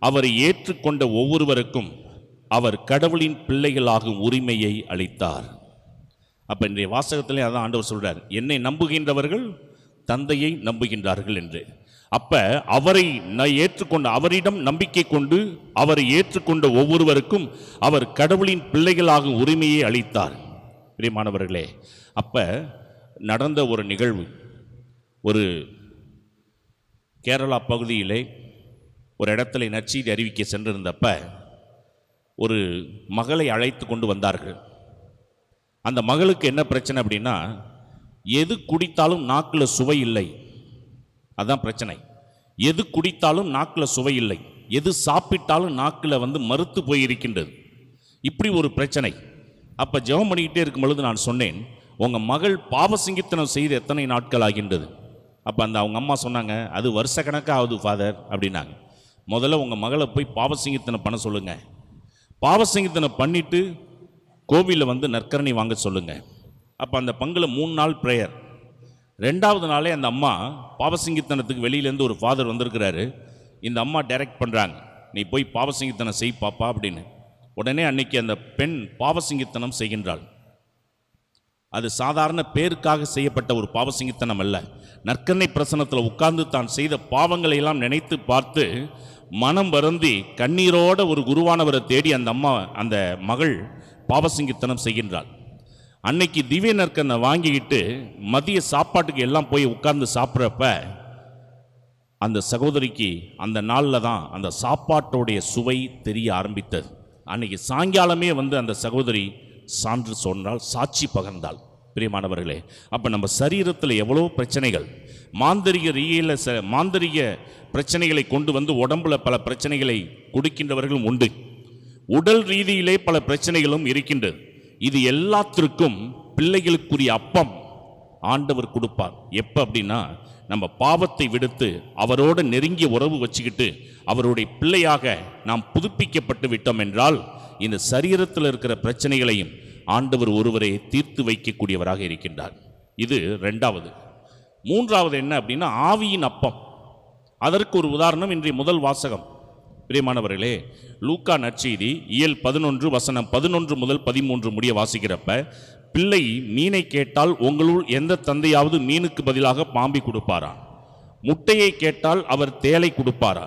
அவரை ஏற்றுக்கொண்ட ஒவ்வொருவருக்கும் அவர் கடவுளின் பிள்ளைகளாகும் உரிமையை அளித்தார். அப்போ இன்றைய வாசகத்திலே அதான் ஆண்டவர் சொல்கிறார், என்னை நம்புகின்றவர்கள் தந்தையை நம்புகின்றார்கள் என்று. அப்போ அவரை ஏற்றுக்கொண்ட, அவரிடம் நம்பிக்கை கொண்டு அவரை ஏற்றுக்கொண்ட ஒவ்வொருவருக்கும் அவர் கடவுளின் பிள்ளைகளாகும் உரிமையை அளித்தார். பிரியமானவர்களே, அப்போ நடந்த ஒரு நிகழ்வு, ஒரு கேரளா பகுதியிலே ஒரு இடத்துல நற்செய்தி அறிவிக்க சென்றிருந்தப்ப ஒரு மகளை அழைத்து கொண்டு வந்தார்கள். அந்த மகளுக்கு என்ன பிரச்சனை அப்படின்னா, எது குடித்தாலும் நாக்கில் சுவை இல்லை, அதுதான் பிரச்சனை. எது குடித்தாலும் நாக்கில் சுவை இல்லை, எது சாப்பிட்டாலும் நாக்கில் மறுத்து போயிருக்கின்றது, இப்படி ஒரு பிரச்சனை. அப்போ ஜெபம் பண்ணிக்கிட்டே இருக்கும் பொழுது நான் சொன்னேன், உங்கள் மகள் பாவசிங்கித்தனம் செய்து எத்தனை நாட்கள் ஆகின்றது? அப்போ அவங்க அம்மா சொன்னாங்க, அது வருஷ கணக்காக ஆகுது ஃபாதர் அப்படின்னாங்க. முதல்ல உங்கள் மகளை போய் பாவசிங்கித்தனம் பண்ண சொல்லுங்கள், பாவசிங்கித்தனம் பண்ணிவிட்டு கோவிலில் நற்கரணி வாங்க சொல்லுங்கள். அப்போ அந்த பங்கில் 3 நாள் ப்ரேயர். 2வது நாளே அந்த அம்மா பாவசிங்கித்தனத்துக்கு வெளியிலேருந்து ஒரு ஃபாதர் வந்திருக்கிறாரு. இந்த அம்மா டைரக்ட் பண்ணுறாங்க, நீ போய் பாவசிங்கித்தனம் செய் பாப்பா அப்படின்னு. உடனே அன்னைக்கு அந்த பெண் பாவசிங்கித்தனம் செய்கின்றாள். அது சாதாரண பேருக்காக செய்யப்பட்ட ஒரு பாவசிங்கித்தனம் அல்ல. நற்கருணை பிரசன்னத்தில் உட்கார்ந்து தான் செய்த பாவங்களை எல்லாம் நினைத்து பார்த்து மனம் வருந்தி கண்ணீரோட ஒரு குருவானவரை தேடி அந்த அம்மா, அந்த மகள் பாவசிங்கித்தனம் செய்கின்றாள். அன்னைக்கு திவ்ய நற்கருணை வாங்கிக்கிட்டு மதிய சாப்பாட்டுக்கு எல்லாம் போய் உட்கார்ந்து சாப்பிட்றப்ப அந்த சகோதரிக்கு அந்த நாளில் தான் அந்த சாப்பாட்டோடைய சுவை தெரிய ஆரம்பித்தது. அன்னைக்கு சாயங்காலமே அந்த சகோதரி சான்று சொன்னால், சாட்சி பகர்ந்தாள். பிரியமானவர்களே, அப்போ நம்ம சரீரத்தில் எவ்வளோ பிரச்சனைகள், மாந்தரிக பிரச்சனைகளை கொண்டு வந்து உடம்புல பல பிரச்சனைகளை கொடுக்கின்றவர்களும் உண்டு. உடல் ரீதியிலே பல பிரச்சனைகளும் இருக்கின்றது. இது எல்லாத்திற்கும் பிள்ளைகளுக்குரிய அப்பம் ஆண்டவர் கொடுப்பார். எப்போ அப்படின்னா, நம்ம பாவத்தை விடுத்து அவரோட நெருங்கிய உறவு வச்சுக்கிட்டு அவருடைய பிள்ளையாக நாம் புதுப்பிக்கப்பட்டு விட்டோம் என்றால் இந்த சரீரத்தில் இருக்கிற பிரச்சனைகளையும் ஆண்டவர் ஒருவரை தீர்த்து வைக்கக்கூடியவராக இருக்கின்றார். இது ரெண்டாவது. மூன்றாவது என்ன அப்படின்னா, ஆவியின் அப்பம். அதற்கு ஒரு உதாரணம் இன்றைய முதல் வாசகம். பிரியமானவர்களே, லூக்கா நற்செய்தி இயல் 11 வசனம் 11 முதல் 13 முடிய வாசிக்கிறப்ப, பிள்ளை மீனை கேட்டால் உங்களுள் எந்த தந்தையாவது மீனுக்கு பதிலாக பாம்பை கொடுப்பாரா? முட்டையை கேட்டால் அவர் தேளை கொடுப்பாரா?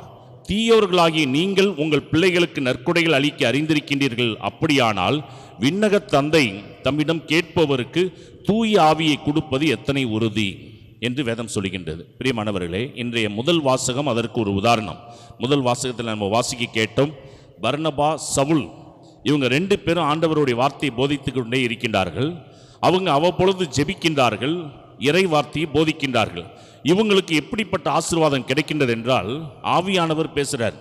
தீயோர்களாகிய நீங்கள் உங்கள் பிள்ளைகளுக்கு நற்கொடைகள் அளிக்க அறிந்திருக்கின்றீர்கள். அப்படியானால் விண்ணக தந்தை தம்மிடம் கேட்பவருக்கு தூய ஆவியை கொடுப்பது எத்தனை உறுதி என்று வேதம் சொல்கின்றது. பிரியமானவர்களே, இன்றைய முதல் வாசகம் அதற்கு ஒரு உதாரணம். முதல் வாசகத்தில் நம்ம வாசிக்க கேட்டோம், பர்னபா, சவுல், இவங்க 2 பேரும் ஆண்டவருடைய வார்த்தையை போதித்து கொண்டே இருக்கின்றார்கள். அவங்க அவ்வப்பொழுது ஜெபிக்கின்றார்கள், இறை வார்த்தையை போதிக்கின்றார்கள். இவங்களுக்கு எப்படிப்பட்ட ஆசீர்வாதம் கிடைக்கின்றது என்றால், ஆவியானவர் பேசுகிறார்.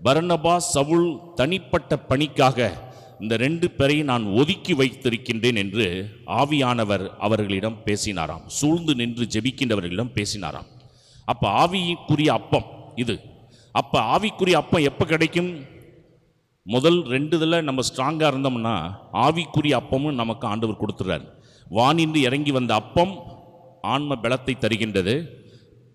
பர்னபா, சவுல் தனிப்பட்ட பணிக்காக இந்த 2 பேரையும் நான் ஒதுக்கி வைத்திருக்கின்றேன் என்று ஆவியானவர் அவர்களிடம் பேசினாராம். சூழ்ந்து நின்று ஜெபிக்கின்றவர்களிடம் பேசினாராம். அப்போ ஆவிக்குரிய அப்பம் இது. அப்போ ஆவிக்குரிய அப்பம் எப்போ கிடைக்கும்? முதல் 2 நம்ம ஸ்ட்ராங்காக இருந்தோம்னா ஆவிக்குரிய அப்பமும் நமக்கு ஆண்டவர் கொடுத்துறார். வானின்று இறங்கி வந்த அப்பம் ஆன்ம பலத்தை தருகின்றது.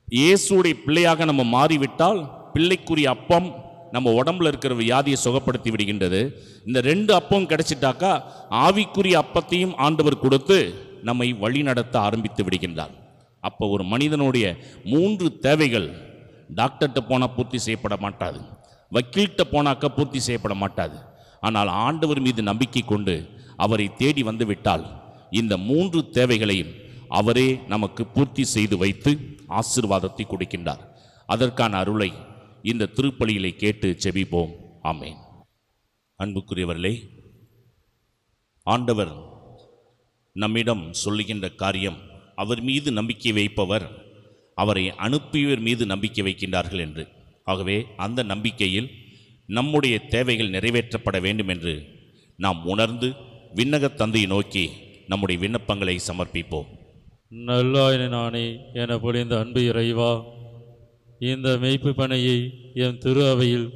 இயேசுடைய பிள்ளையாக நம்ம மாறிவிட்டால் பிள்ளைக்குரிய அப்பம் நம்ம உடம்புல இருக்கிற வியாதியை சுகப்படுத்தி விடுகின்றது. இந்த 2 அப்பம் கிடைச்சிட்டாக்கா ஆவிக்குரிய அப்பத்தையும் ஆண்டவர் கொடுத்து நம்மை வழி நடத்த ஆரம்பித்து விடுகின்றார். அப்போ ஒரு மனிதனுடைய 3 தேவைகள் டாக்டர்கிட்ட போனால் பூர்த்தி செய்யப்பட மாட்டாது, வக்கீல்கிட்ட போனாக்க பூர்த்தி செய்யப்பட மாட்டாது. ஆனால் ஆண்டவர் மீது நம்பிக்கை கொண்டு அவரை தேடி வந்து விட்டால் இந்த 3 தேவைகளையும் அவரே நமக்கு பூர்த்தி செய்து வைத்து ஆசீர்வாதத்தை கொடுக்கின்றார். அதற்கான அருளை இந்த திருப்பலியிலே கேட்டு ஜெபிப்போம். ஆமென். அன்புக்குரியவர்களே, ஆண்டவர் நம்மிடம் சொல்லுகின்ற காரியம், அவர் மீது நம்பிக்கை வைப்பவர் அவரை அனுப்பியவர் மீது நம்பிக்கை வைக்கின்றார்கள் என்று. ஆகவே அந்த நம்பிக்கையில் நம்முடைய தேவைகள் நிறைவேற்றப்பட வேண்டும் என்று நாம் உணர்ந்து விண்ணக தந்தையை நோக்கி நம்முடைய விண்ணப்பங்களை சமர்ப்பிப்போம். நல்லாயின நானே என பொழிந்த அன்பு இறைவா, இந்த மெய்ப்பு பணியை என் திரு அவையில்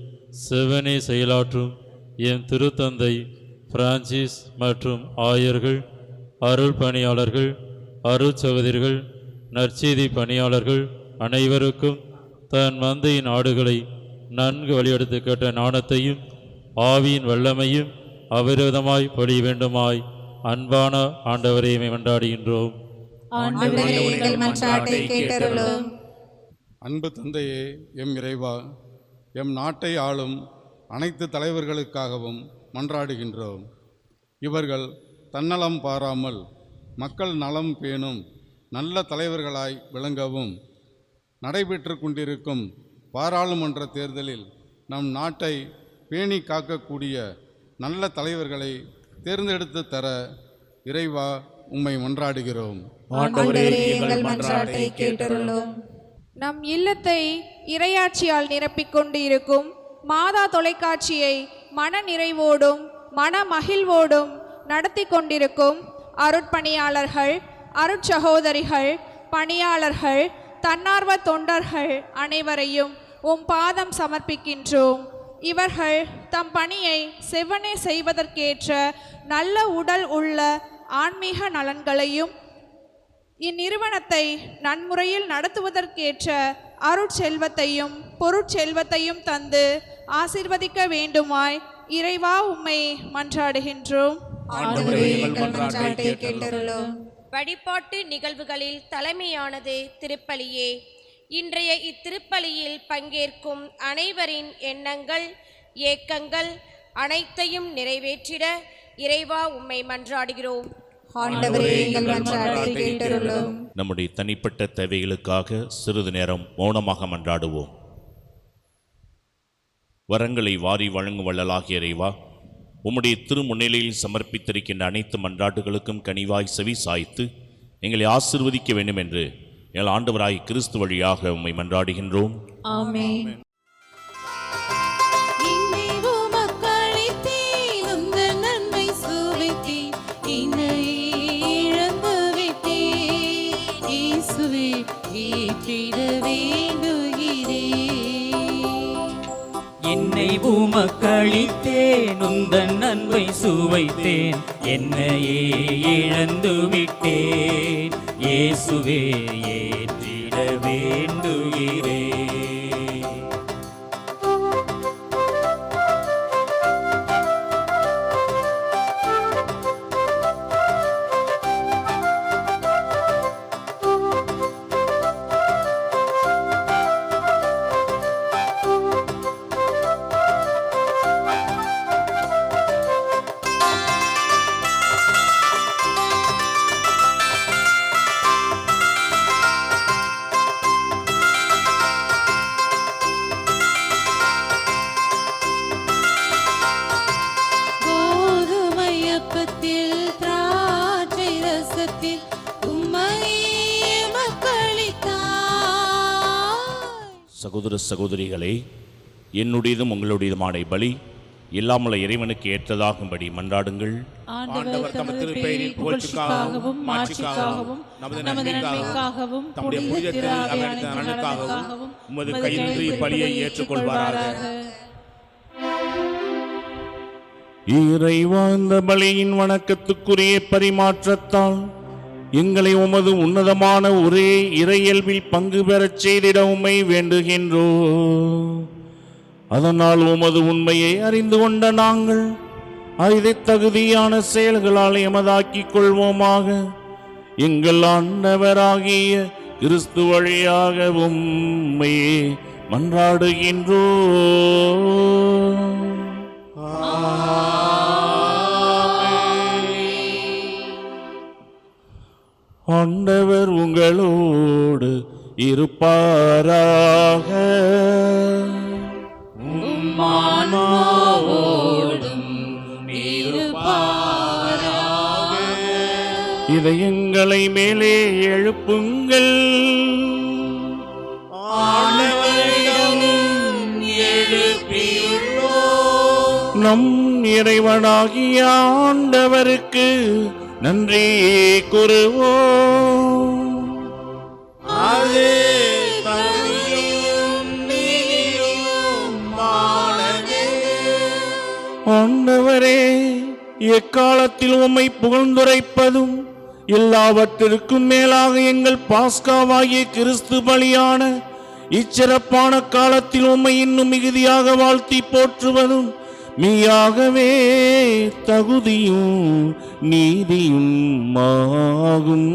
செவனே செயலாற்றும் என் திருத்தந்தை பிரான்சிஸ் மற்றும் ஆயர்கள், அருள் பணியாளர்கள், அருள் சகோதரிகள், நற்செய்தி பணியாளர்கள் அனைவருக்கும் தன் மந்தையின் ஆடுகளை நன்கு வழியெடுத்து கேட்ட ஞானத்தையும் ஆவியின் வல்லமையும் அவிரோதமாய் பொழிய வேண்டுமாய் அன்பான ஆண்டவரை மன்றாடுகின்றோம். அன்பு தந்தையே, எம் இறைவா, எம் நாட்டை ஆளும் அனைத்து தலைவர்களுக்காகவும் மன்றாடுகின்றோம். இவர்கள் தன்னலம் பாராமல் மக்கள் நலம் பேணும் நல்ல தலைவர்களாய் விளங்கவும், நடைபெற்று கொண்டிருக்கும் பாராளுமன்ற தேர்தலில் நம் நாட்டை பேணி காக்கக்கூடிய நல்ல தலைவர்களை தேர்ந்தெடுத்து தர இறைவா உம்மை மன்றாடுகிறோம். நம் இல்லத்தை இறையாட்சியால் நிரப்பிக்கொண்டு இருக்கும் மாதா தொலைக்காட்சியை மன நிறைவோடும் மன மகிழ்வோடும் நடத்தி கொண்டிருக்கும் அருட்பணியாளர்கள், அருட்சகோதரிகள், பணியாளர்கள், தன்னார்வ தொண்டர்கள் அனைவரையும் உம் பாதம் சமர்ப்பிக்கின்றோம். இவர்கள் தம் பணியை செவ்வனே செய்வதற்கேற்ற நல்ல உடல் உள்ள ஆன்மீக நலன்களையும் இந்நிறுவனத்தை நன்முறையில் நடத்துவதற்கேற்ற அருட்செல்வத்தையும் பொருட்செல்வத்தையும் தந்து ஆசீர்வதிக்க வேண்டுமாய் இறைவா உம்மை மன்றாடுகின்றோம். வழிபாட்டு நிகழ்வுகளில் தலைமையானது திருப்பலியே. இன்றைய இத்திருப்பலியில் பங்கேற்கும் அனைவரின் எண்ணங்கள், ஏக்கங்கள் அனைத்தையும் நிறைவேற்றிட இறைவா உம்மை மன்றாடுகிறோம். நம்முடைய தனிப்பட்ட தேவைகளுக்காக சிறிது நேரம் மௌனமாக மன்றாடுவோம். வரங்களை வாரி வழங்கும் வள்ளலாகிய இறைவா, உம்முடைய திருமுன்னிலையில் சமர்ப்பித்திருக்கின்ற அனைத்து மன்றாட்டுகளுக்கும் கனிவாய் செவி சாய்த்து எங்களை ஆசீர்வதிக்க வேண்டும் என்று எங்கள் ஆண்டவராய் கிறிஸ்து வழியாக உம்மை மன்றாடுகின்றோம். ஆமென். என்னை உமக்களித்தேன், உந்தன் நன்மை சுவைத்தேன், என்னை இழந்து விட்டேன். இயேசுவே, ஏற்றிட வேண்டுகிறேன். என்னை உமக்களித்தேன், உந்தன் அன்பை சுவைத்தேன், என்னையே இழந்து விட்டேன். இயேசுவே, ஏற்றிட வேண்டுகிறேன். கோதுமை அப்பத்தில் திராட்சை ரசத்தில் உம்மையே மக்களித்தாய். சகோதர சகோதரிகளே, என்னுடையதும் உங்களுடையதுமான பலி எல்லாமல்ல இறைவனுக்கு ஏற்றதாகும்படி மன்றாடுங்கள். ஆண்டவர் தமது திருப்பெயரின் புகழ்ச்சிக்காகவும் மாட்சிக்காகவும் நமது நன்மைக்காகவும் தம்முடைய புனித திரு அவை அளித்த நலனுக்காகவும் உமது கையின்றி பலியை ஏற்றுக்கொள்வாராக. இறைவா, இந்த பலியின் வணக்கத்துக்குரிய பரிமாற்றத்தால் எங்களை உமது உன்னதமான ஒரே இறையல்பில் பங்கு பெறச் செய்திட உம்மை வேண்டுகின்றோம். அதனால் உமது உண்மையை அறிந்து கொண்ட நாங்கள் அதை தகுதியான செயல்களால் எமதாக்கிக் கொள்வோமாக. எங்கள் ஆண்டவராகிய கிறிஸ்து வழியாக உம்மையே மன்றாடுகின்றோம். ஆண்டவர் உங்களோடு இருப்பாராக. இதயங்களை மேலே எழுப்புங்கள். நம் இறைவனாகிய ஆண்டவருக்கு நன்றி கூறுவோம். ஆண்டவரே, எக்காலத்தில் உம்மை புகழ்ந்துரைப்பதும் எல்லாவற்றிற்கும் மேலாக எங்கள் பாஸ்காவாகிய கிறிஸ்து பலியான இச்சிறப்பான காலத்தில் உம்மை இன்னும் மிகுதியாக வாழ்த்தி போற்றுவதும் மெய்யாகவே தகுதியும் நீதியும் ஆகும்.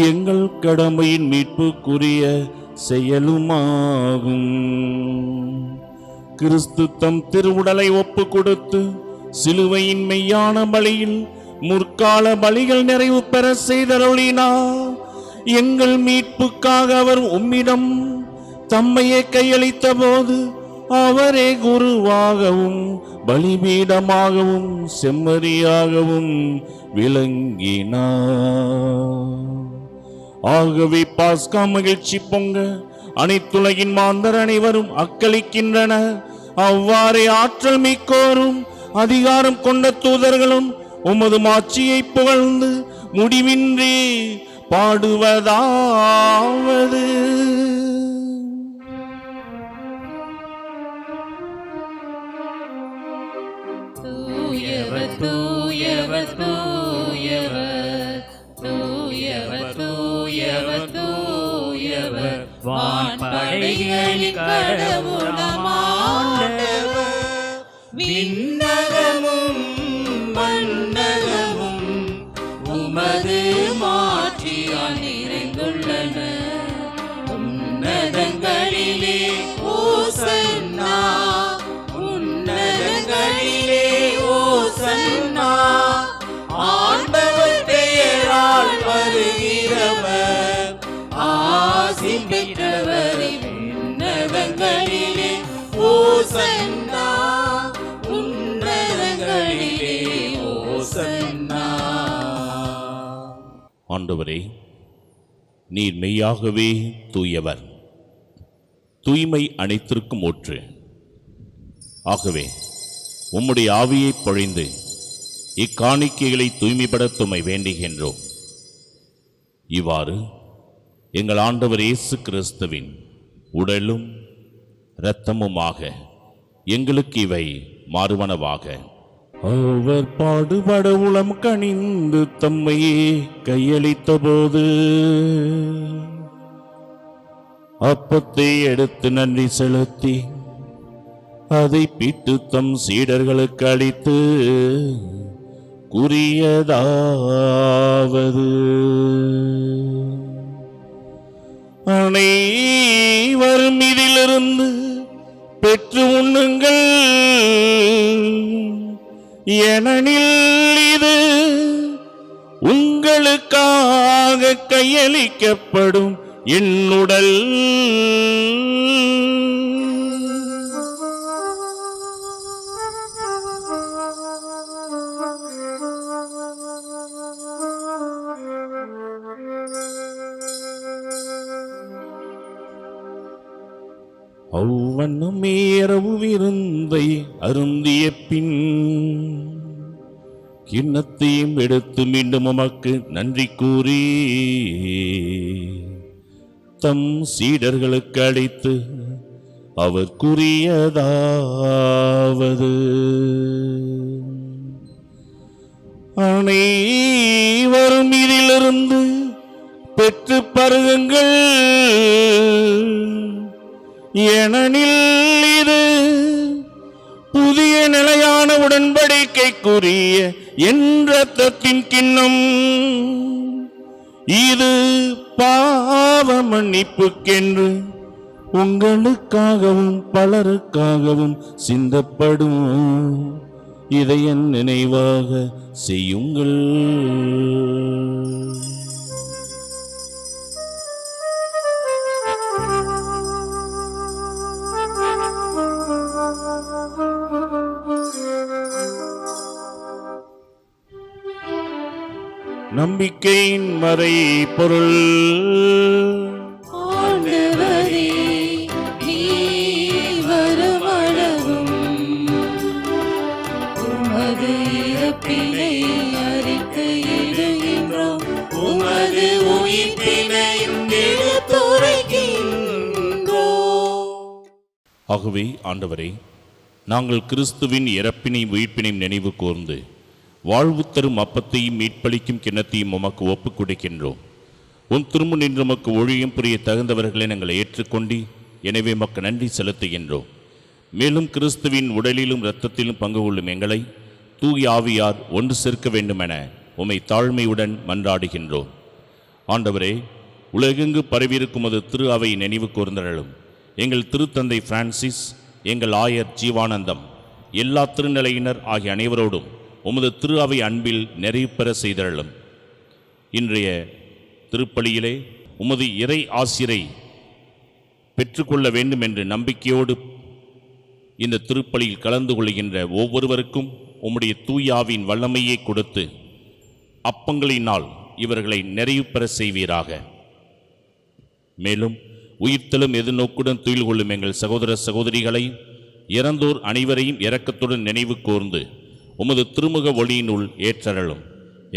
எங்கள் கடமையின் மீட்புக்குரிய செயலுமாகும். கிறிஸ்து தம் திருவுடலை ஒப்பு கொடுத்து சிலுவையின் மெய்யான பலியில் முற்கால பலிகள் நிறைவு பெற செய்தருளினார். எங்கள் மீட்புக்காக அவர் உம்மிடம் தம்மையே கையளித்த போது அவரே குருவாகவும் பலிபீடமாகவும் செம்மறியாகவும் விளங்கினார். ஆகவே பாஸ்கா மகிழ்ச்சி பொங்க அனைத்துலகின் மாந்தர் அனைவரும் அக்களிக்கின்றனர். அவ்வாறே ஆற்றல் மிக்கோரும் அதிகாரம் கொண்ட தூதர்களும் உமது மாட்சியை புகழ்ந்து முடிவின்றி பாடுவதாவது: தூயவர் தூயவர் தூயவர் தூயவர் தூயவர் தூயவர் வான்படைகளின் கடவுளாம் ஆண்டவர். விண்ணகமும் மண்ணகமும் உமது மாட்சியால் நிறைந்துள்ளன. உன்னதங்களிலே ஓசன்னா, உன்னதங்களிலே ஓசன்னா. ஆண்டவர் பெயரால் வருகிறவர் ஆசி பெற்றவர். உன்னதங்களிலே ஓசன்னா, உன்னத ஆண்டவரே, நீர் மெய்யாகவே தூயவர், தூய்மை அனைத்திற்கும் ஊற்று. ஆகவே உம்முடைய ஆவியை பொழிந்து இக்காணிக்கைகளை தூய்மைப்படுத்த உம்மை வேண்டுகின்றோம். இவ்வாறு எங்கள் ஆண்டவர் இயேசு கிறிஸ்துவின் உடலும் இரத்தமுமாக எங்களுக்கு இவை மாறுவனவாக. அவர் பாடுபட உளம் கனிந்து தம்மையே கையளித்த போது அப்பத்தை எடுத்து நன்றி செலுத்தி அதை பிட்டு தம் சீடர்களுக்கு அளித்து கூறியதாவது: அனைவரும் இதிலிருந்து பெற்று உண்ணுங்கள், ஏனெனில் இது உங்களுக்காக கையளிக்கப்படும் என் உடல். அவ்வண்ணமே இரவு விருந்தை அருந்திய பின் கிண்ணத்தையும் எடுத்து மீண்டும் உமக்கு நன்றி கூறி தம் சீடர்களுக்கு அளித்து அவர் கூறியதாவது: அனைவரும் இதிலிருந்து பெற்று பருகுங்கள், ஏனெனில் இது புதிய நிலையான உடன்படிக்கைக்குரிய என் இரத்தத்தின் கிண்ணம். இது பாவ மன்னிப்புக்கென்று உங்களுக்காகவும் பலருக்காகவும் சிந்தப்படும். இதை என் நினைவாக செய்யுங்கள். நம்பிக்கையின் மறை பொருள். ஆண்டவரே, நீர் வருமளவும் உமது இறப்பினை அறிக்கையிடுகின்றோம், உமது உயிர்ப்பினையும் எடுத்துரைக்கின்றோம். ஆகவே ஆண்டவரே, நாங்கள் கிறிஸ்துவின் இறப்பினையும் உயிர்ப்பினையும் நினைவு கூர்ந்து வாழ்வு தரும் அப்பத்தையும் மீட்பளிக்கும் கிண்ணத்தையும் உமக்கு ஒப்புக் கொடுக்கின்றோம். உன் திரும்ப நின்று உமக்கு ஒழியும் புரிய தகுந்தவர்களை நாங்கள் ஏற்றுக்கொண்டு எனவே உமக்கு நன்றி செலுத்துகின்றோம். மேலும் கிறிஸ்துவின் உடலிலும் இரத்தத்திலும் பங்கு கொள்ளும் எங்களை தூய ஆவியார் ஒன்று சேர்க்க வேண்டுமென உம்மை தாழ்மையுடன் மன்றாடுகின்றோம். ஆண்டவரே, உலகெங்கு பரவியிருக்கும் அது திரு அவை நினைவு கூர்ந்தருளும். எங்கள் திருத்தந்தை பிரான்சிஸ், எங்கள் ஆயர் ஜீவானந்தம், எல்லா திருநிலையினர் ஆகிய அனைவரோடும் உமது திரு அவை அன்பில் நிறைவு பெற செய்தருளும். இன்றைய திருப்பலியிலே உமது இறை ஆசிரை பெற்றுக்கொள்ள வேண்டும் என்ற நம்பிக்கையோடு இந்த திருப்பலியில் கலந்து கொள்கின்ற ஒவ்வொருவருக்கும் உம்முடைய தூயாவின் வல்லமையை கொடுத்து அப்பங்களினால் இவர்களை நிறைவு பெற செய்வீராக. மேலும் உயிர்த்தலும் எதிர்நோக்குடன் துயில் கொள்ளும் எங்கள் சகோதர சகோதரிகளை, இறந்தோர் அனைவரையும் இரக்கத்துடன் நினைவு கூர்ந்து உமது திருமுக ஒளியினுள் ஏற்றருளும்.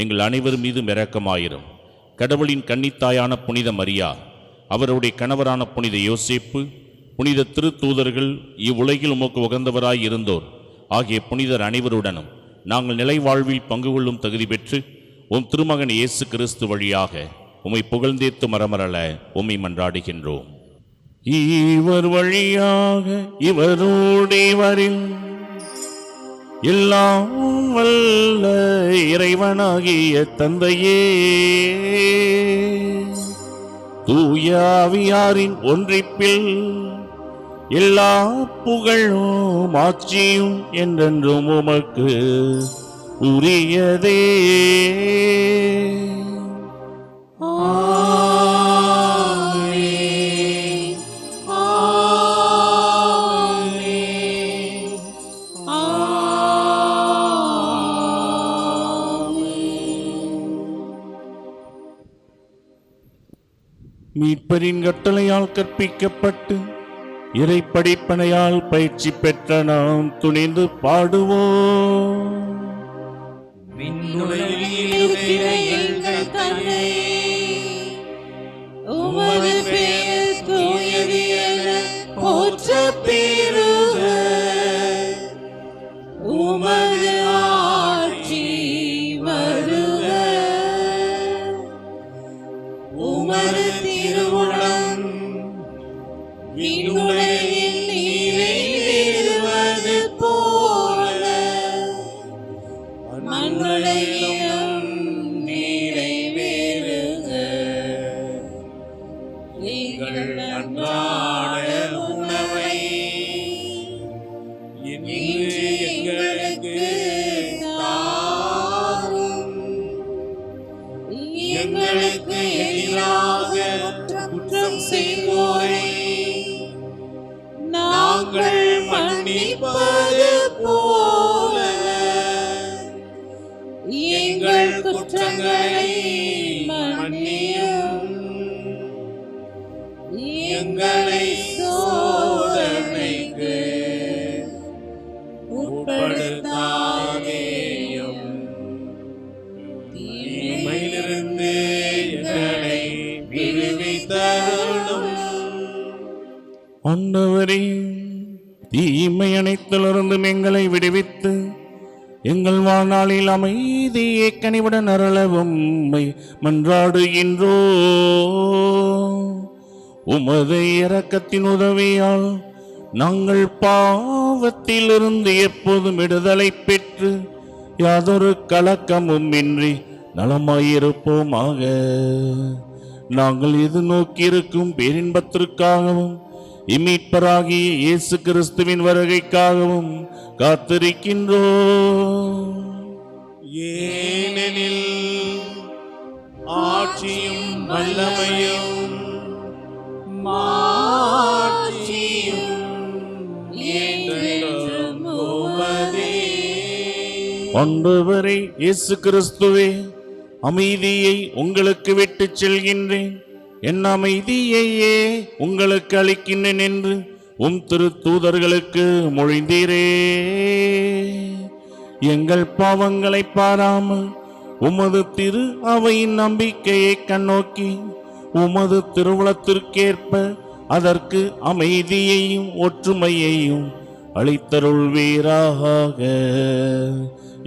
எங்கள் அனைவர் மீதும் இரக்கமாயிரும். கடவுளின் கன்னித்தாயான புனித மரியா, அவருடைய கணவரான புனித யோசேப்பு, புனித திருத்தூதர்கள், இவ்வுலகில் உமக்கு உகந்தவராய் இருந்தோர் ஆகிய புனிதர் அனைவருடனும் நாங்கள் நிலை வாழ்வில் பங்கு கொள்ளும் தகுதி பெற்று உம் திருமகன் இயேசு கிறிஸ்து வழியாக உம்மை புகழ்ந்தேத்து மரமரல உம்மை மன்றாடுகின்றோம். இவர் வழியாக இவரோடு இவரில் எல்லாம் வல்ல இறைவனாகிய தந்தையே, தூய ஆவியாரின் ஒன்றிப்பில் எல்லா புகழும் ஆட்சியும் என்றென்றும் உமக்கு உரியதே. மீட்பரின் கட்டளையால் கற்பிக்கப்பட்டு இறை படிப்பனையால் பயிற்சி பெற்ற நாம் துணிந்து பாடுவோம். விண்ணுலகில் இருக்கிற எங்கள் தந்தை, உமது பெயர் தூயது என போற்றப் பெறுக. உமது ஆட்சி வருக. உமது திருவுளம் விண்ணுலகில் நிறைவேறுவது போல மண்ணுலகிலும் நிறைவேறுக. எங்கள் அன்றாட உணவை இன்று எங்களுக்கு தாரும். எங்களுக்கு எதிராக குற்றம் செய்வோரை நாங்கள் மன்னிப்பது போல எங்கள் குற்றங்களை மன்னியும். எங்களை சோதனைக்கு உட்படுத்தாதேயும், தீமையிலிருந்து எங்களை விடுவித்தருளும். ஆண்டவரே, தீமை அனைத்திலிருந்தும் எங்களை விடுவித்து எங்கள் வாழ்நாளில் அமைதியை கனிவுடன் அருளவும் உம்மை மன்றாடுகின்றோ. உமது இரக்கத்தின் உதவியால் நாங்கள் பாவத்திலிருந்து எப்போதும் விடுதலை பெற்று யாதொரு கலக்கமும் இன்றி நலமாயிருப்போமாக. நாங்கள் எதிர்நோக்கியிருக்கும் பேரின்பத்திற்காகவும் இம்மீட்பராகிய இயேசு கிறிஸ்துவின் வருகைக்காகவும் காத்திருக்கின்றோம். ஏனெனில் ஆட்சியும் வல்லமையும் மாட்சியும் என்றென்றும் உமதே. ஆண்டவரே இயேசு கிறிஸ்துவே, அமைதியை உங்களுக்கு விட்டுச் செல்கின்றேன், என் அமைதியையே உங்களுக்கு அளிக்கின்றேன் என்று உம் திருத்தூதர்களுக்கு மொழிந்தீரே. எங்கள் பாவங்களை பாராமல் உமது திரு அவையின் நம்பிக்கையை கண்ணோக்கி உமது திருவுளத்திற்கேற்ப அதற்கு அமைதியையும் ஒற்றுமையையும் அளித்தருள்வீராக.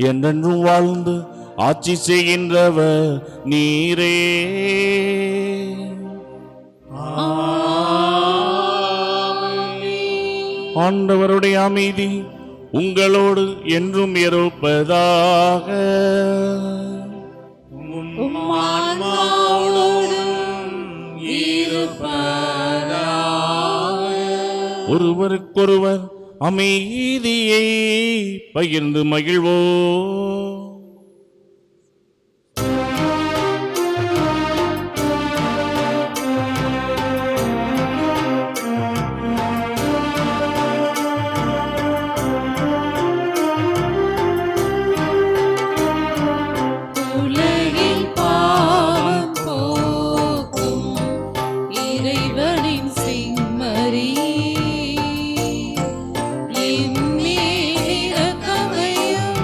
என்றென்றும் வாழ்ந்து ஆட்சி செய்கின்றவர் நீரே. ஆண்டவருடைய அமைதி உங்களோடு என்றும் இருப்பதாக. ஒருவருக்கொருவர் அமைதியை பகிர்ந்து மகிழ்வோம். உலகில் பாவம் போக்கும் இறைவனின் செம்மறி, எம்மேல் இரக்கமையும்.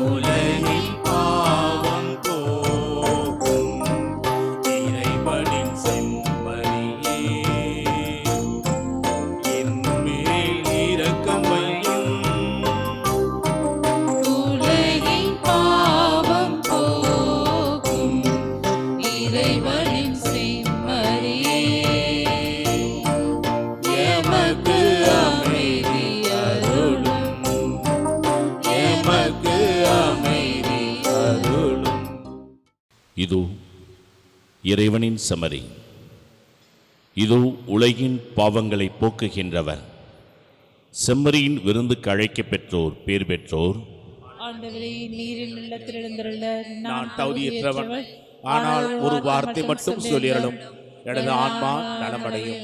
உலகில் பாவம் போக்கும் இறைவனின் செம்மறியே, எம்மேல் இரக்கமையும். உலகில் பாவம் போக்கும் இறைவனின் செம்மறியே, எமக்கு அமைதி அருளும். எமக்கு அமைதி அருளும். இதோ இறைவனின் செம்மறி, இதோ உலகின் பாவங்களை போக்குகின்றவர். செம்மறியின் விருந்துக்கு அழைக்கப் பெற்றோர் பேர் பெற்றோர். ஆண்டவரே, நீரில் உள்ளத்திலிருந்துள்ள நான் தகுதியற்றவன், ஆனால் ஒரு வார்த்தை மட்டும் சொல்லிடலும், எனது ஆன்மா நலமடையும்.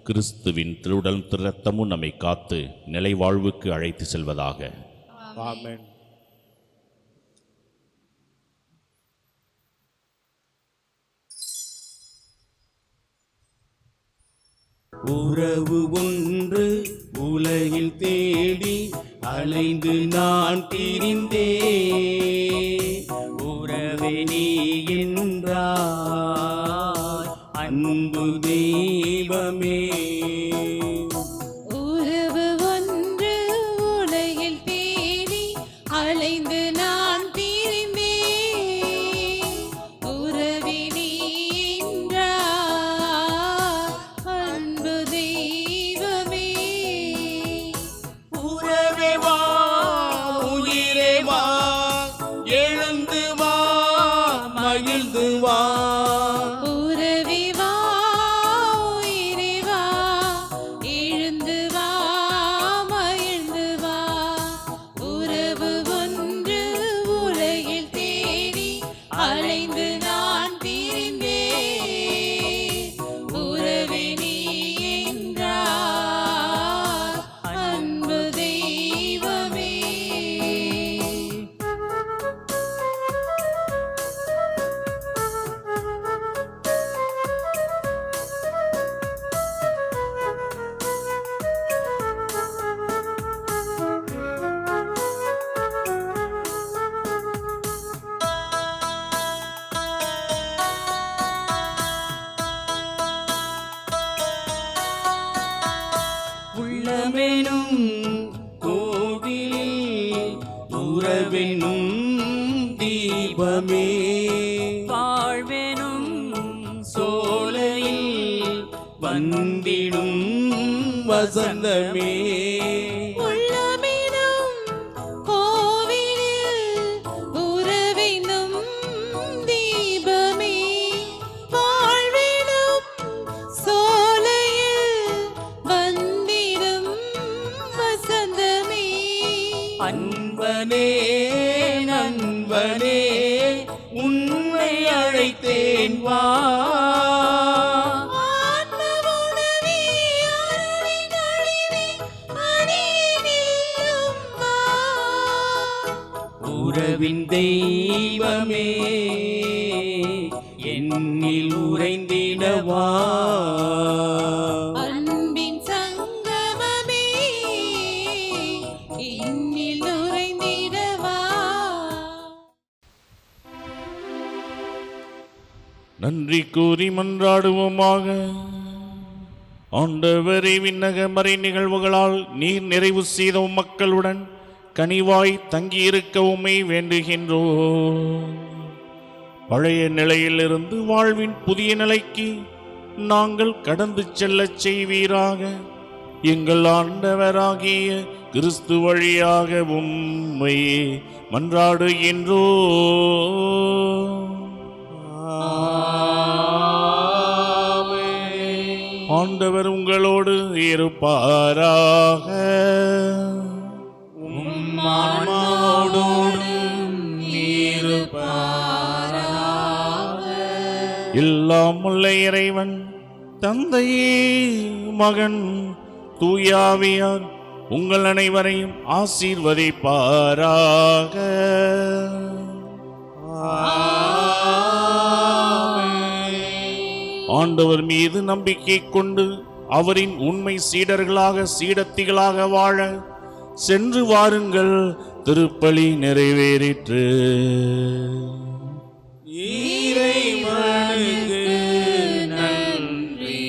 கிறிஸ்துவின் திருவுடலும் திருரத்தமும் நம்மை காத்து நிலை வாழ்வுக்கு அழைத்து செல்வதாக. ஆமென். உறவு ஒன்று உலகில் தேடி அலைந்து நான் திரிந்தேன். உறவே நீ என்றாய் அன்பு தெய்வமே. உறவு ஒன்று உலகில் தேடி அலைந்து நான் திரிந்தேன். உறவே நீ என்றாய் அன்பு தெய்வமே. உறவே வா உயிரே வா, எழுந்து வா மகிழ்ந்து வா. உறவே வா உயிரே வா, எழுந்து வா மகிழ்ந்து வா. உறவு ஒன்று உலகில் தேடி அலைந்து நான் திரிந்தேன். உறவே நீ என்றாய் அன்பு தெய்வமே. உள்ளமெனும் கோவிலில் உறவெனும் தீபமே. வாழ்வெனும் சோலையில் வந்திடும் வசந்தமே. உள்ளமெனும் கோவிலில் உறவெனும் தீபமே. வாழ்வெனும் சோலையில் வந்திடும் வசந்தமே. அன்பனே நண்பனே உன்னை அழைத்தேன் வா. ஆத்ம உணவே அருளின் அழிவே அணியே நில்லும் வா. உறவின் தெய்வமே என்னில் உறைந்திடவா. அன்பின் சங்கமமே என்னில் நுழைந்திடவா. நன்றி கூறி மன்றாடுவோமாக. ஆண்டவரே, விண்ணக மறை நிகழ்வுகளால் நீர் நிறைவு செய்த மக்களுடன் கனிவாய் தங்கியிருக்க உம்மை வேண்டுகின்றோம். பழைய நிலையிலிருந்து வாழ்வின் புதிய நிலைக்கு நாங்கள் கடந்து செல்லச் செய்வீராக. எங்கள் ஆண்டவராகிய கிறிஸ்து வழியாக உம்மை மன்றாடுகின்றோம். ஆண்டவர் உங்களோடு இருப்பாராக. எல்லாம் உள்ள இறைவன் தந்தையே, மகன், தூயாவியார் உங்கள் அனைவரையும் ஆசீர்வதிப்பாராக. ஆண்டவர் மீது நம்பிக்கை கொண்டு அவரின் உண்மை சீடர்களாக சீடத்திகளாக வாழ சென்று வாருங்கள். திருப்பலி நிறைவேறிற்று. இறைவனுக்கு நன்றி.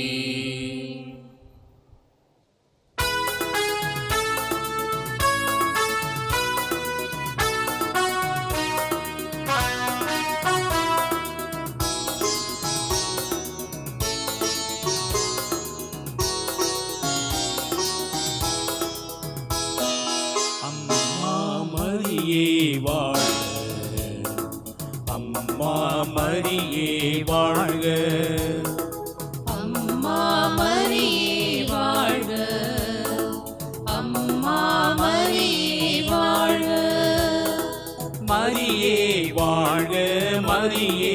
அம்மா மரியே வாழ்க, அம்மா மரியே வாழ்க. அம்மா மரியே வாழ்க, அம்மா மரியே வாழ்க. மரியே வாழ்க, மரியே